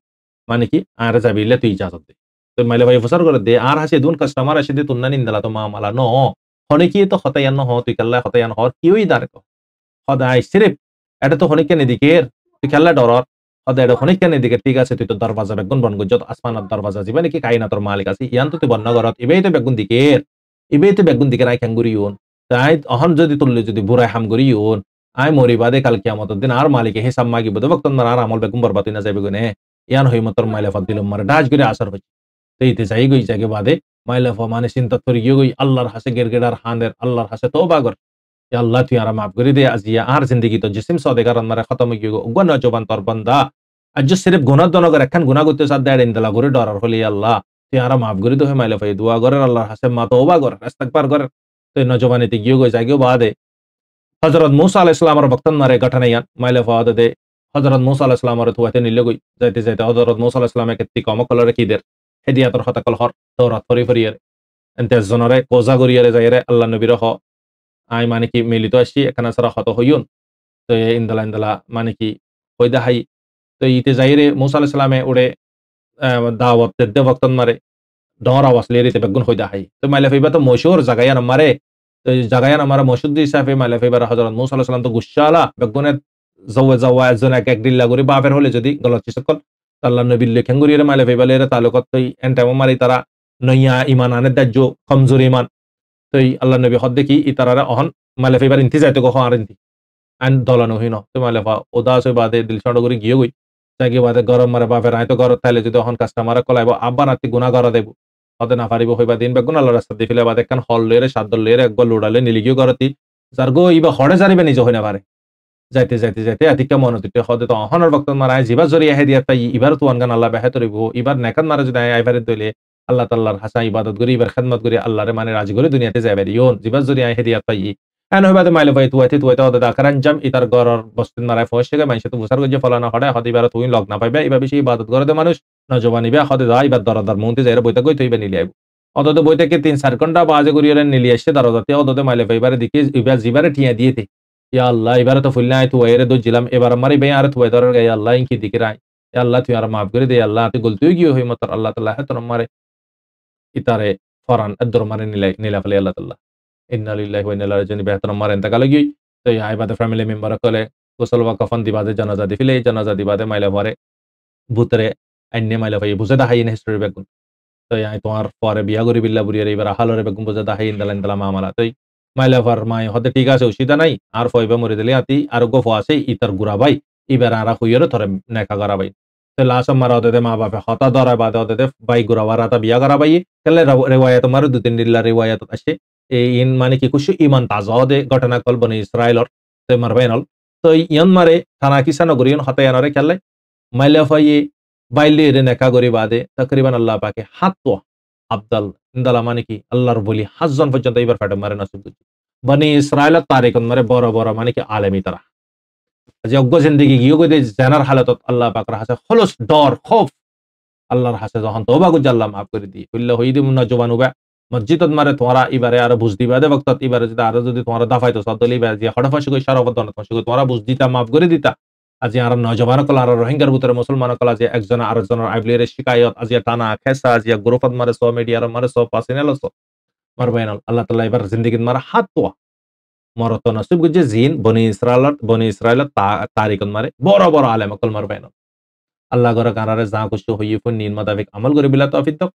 মানে কি আর যাবিলে তুই ইজাজত দে তো মাইলে ভাই ফসার করে দে আর হাসে দুন কাস্টমার আসে দে তুন্না নিন্দালা তো মামালা ন হনে কি তো হতায়ান ন হ তুই কাল্লা হতায়ান হর কি হই দার সদায় সিরিপ এটা তো হনিকেন এদিকের তুই খেললা ডরর সদায় এটা হনিকেন এদিকে ঠিক আছে তুই তো দরবাজা বেগুন বন যত আসমানত দরবাজা যাবে নাকি কাইনাতর মালিক আছে ইয়ান তো তুই বন্য ঘরত ইবেই তো বেগুন দিকের ইবেই তো বেগুন দিকের আই খাঙ্গুরি ইউন তাই অহন যদি তুললে যদি বুড়াই হাম করি ইউন আই মরি বাদে কাল কিয়ামত দিন আর মালিকে হিসাব মাগিব তো বক্তন মার আর আমল বেগুন বরবাদ না যাবে গুনে ইয়ান হই মতর মাইলে ফাদ দিলম মার ডাজ করে আসর হচ্ছে তো ইতে যাই গই জাগে বাদে মাইলে ফ মানে চিন্তা করি গই আল্লাহর হাসে গেরগেডার হানের আল্লাহর হাসে তওবা কর আল্লাহ তুই আর মাফ করে দে আজিয়া আর জিন্দগি তো জিসিম সদেগার মারে খতম গিয়ে গো নজবান তোর বান্দা আজ সিরিফ গুনাহ দনগর একখান গুনাহ করতে সাদ দেড় ইন্দলা করে ডরার হলি আল্লাহ তুই আর মাফ করে দে মাইলে ফাই দোয়া করে আল্লাহর হাসে মা তওবা কর ইস্তিগফার কর তুই নজবানিতে গিয়ে গই জাগিও বাদে হযরত মূসা আলাইহিস সালামের বক্তন মারে ঘটনা ইয়ান মাইলে ফাদে দে হযরত মূসা আলাইহিস সালামের তুয়াতে নিলে গই যাইতে যাইতে হযরত মূসা আলাইহিস সালামে কেতি কম কলরে কি দের হেদিয়াতর হতাকল হর তওরাত ফরি ফরিয়ার এনতে জনরে কোজা গরিয়ারে যাইরে আল্লাহ নবীর হ আই মানে কি মিলিত আসছি এখানে সারা হত হইউন তো ইন্দলা ইন্দলা মানে কি হই দেখাই তো ইতে যাইরে মূসা আলাইহিস সালামে ওরে দাওয়াত দে বক্তন মারে ডর আওয়াজ লেরিতে বেগুন হই দেখাই তো মাইলে ফিবা তো মশহুর জাগায়ান মারে তো জাগায়ান আমার মসজিদ হিসাবে মাইলে ফিবার হযরত মূসা আলাইহিস সালাম তো গুশালা বেগুনে যাওয়া একজন এক এক দিল্লা করে বাপের হলে যদি গলত চিসকল আল্লাহ নবী লেখেন গরিয়ে মাইলে ফিবালের তালুকাত তো এন্টাম মারি তারা নইয়া ইমান আনে দাজ্য কমজোর ইমান তো আল্লাহ নবী হদ দেখি ইতারারা অহন মাইলে ফিবার ইন্তি যাইতো কখন আর ইন্তি আইন দলানো হইন তো মাইলে ফা উদাস হই বাদে দিল ছন্ড করে গিয়ে গই জাগি বাদে গরম মারে বাপের আইতো ঘর তাইলে যদি অহন কাস্টমার কলাইব আব্বা রাতি গুনাহ করা দেব হদে না পারিব হইবা দিন বেগুন আল্লাহ রাস্তা দিফিলে বাদে কান হল লইরে সাদ লইরে একবার লোড়ালে নিলিগিও করতি যার গো ইবা হড়ে জারিবে নিজ হইনা পারে যাইতে যাইতে যাইতে আতিকা মনোতিতে হদে তো অহনের বক্ত মারায় জিবা জরিয়া হে দিয়া তাই ইবার তো আনগান আল্লাহ বেহেতরিব ইবার নেকান মারা যদি আইবারে দইলে আল্লাহ তাআলার হাসা ইবাদত করি ইবার খিদমত করি আল্লাহরে মানে রাজি করে দুনিয়াতে যাইবে ইয়ন জিবা জরিয়া হে দিয়া তাই এন হইবাতে মাইলে ভাই তুইতে হদে দাকারান জাম ইতার গরর বস্তিন মারায় ফসে গে মাইছে তো বুসার গজে ফলানা হড়ে হদে ইবার তুই লগ না পাইবে ইবা বেশি ইবাদত করে দে মানুষ নজবানিবে হদে দা ইবার দরদার মুনতে যাইরে বইতে গই তুইবে নিলি আইব অদতে বই থেকে 3-4 ঘন্টা বাজে করিয়ে নিলি আসছে দরদাতে অদতে মাইলে ভাইবারে দিকে ইবার জিবারে ঠিয়া দিয়েতে ইয়া আল্লাহ এবারে তো ফুলনা তুই এরে দজিলাম এবার আমারই ভাই আর তুই দরার গায় আল্লাহ ইনকি দিকে রাই ইয়া আল্লাহ তুই আর মাফ করে দে আল্লাহ তুই গলতি গিয়ে হই মত আল্লাহ তাআলা হে তোর মারে ইতারে ফরান আদর মারে নিলা ফলে আল্লাহ তাআলা ইন্না লিল্লাহি ওয়া ইন্না ইলাইহি রাজিউন বেহতর মারে ইন্তেকাল গই তো এই আইবাদে ফ্যামিলি মেম্বার কলে গোসল ওয়া কফন দিবাদে জানাজা দিফিলে জানাজা দিবাদে মাইলে ভরে ভূতরে আইনে মাইলে ভাই বুঝে দাহাই ইন হিস্টরি বেগুন তো আই তোমার পরে বিয়া করি বিল্লা বুড়িয়ার এবার হালরে বেগুন বুঝে দাহাই ইন্দালা ইন্দালা মামালা তো মাইলে ভার মাই হতে ঠিক আছে অসুবিধা নাই আর ফইবে মরে দিলে আতি আর গফ আছে ইতার গুড়া ভাই ইবার আর হইয়ের ধরে নেকা করা ভাই তো লাশ মারা হতে মা বাপে হতা ধরা বাদে হতে ভাই গুড়া ওয়ারাতা বিয়া করা ভাই কেলে রেওয়ায়াত মার 2-3 দিল্লা রেওয়ায়াত আছে এই ইন মানে কি কুশু ইমান তাজা হতে ঘটনা কল বনে ইসরায়েলর তো মার বাইনল তো ইয়ান মারে থানা কিসা নগরিয়ন হতে ইয়ানরে খেলে মাইলে ভাই বাইলে রে নেকা করি বাদে তকরিবান আল্লাহ পাকে হাততো আব্দাল ইন্দালা মানে কি আল্লাহর বলি 7 জন পর্যন্ত এবার ফাটা মারে নসিব বনি ইসরায়েলত তারিকন মারে বড় বড় মানে কি আলেমি তারা যে অজ্ঞ জিন্দেগি গিয়ে গই জানার হালাতত আল্লাহ পাক রাহাসে খলস ডর খৌফ আল্লাহর হাসে যখন তওবা গুজ আল্লাহ মাফ করে দি কইলা হই দি মুনা জবান উবা মসজিদত মারে তোমরা ইবারে আর বুঝ দিবা দে বক্তত ইবারে যদি আর যদি তোমরা দাফাইতো সদলি বা যে হড়ফাশি কই শরফত দনত ফাশি তোমরা বুঝ দিতা মাফ করে দিতা আজি আর নজবান কল আর রোহিঙ্গার ভিতরে মুসলমান কল আজি একজন আর একজনের আইবলির শিকায়ত আজি টানা খেসা আজি গ্রুপত মারে সো মিডিয়ার মারে সো পাসিনেল সো মারবাইনাল আল্লাহ তাআলা এবার জিন্দেগিত মারা হাত তোয়া মরত নসিব গুজে জিন বনি ইসরায়েলত তারিকন মারে বড় বড় আলেম কল মারবাইনাল আল্লাহ গরে কারারে যা কুশু হইফুন নিন মোতাবেক আমল করে বিলা তৌফিক দক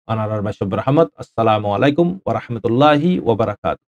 আনারার বাশব রহমত আসসালামু আলাইকুম ওয়া রাহমাতুল্লাহি ওয়া বারাকাতুহু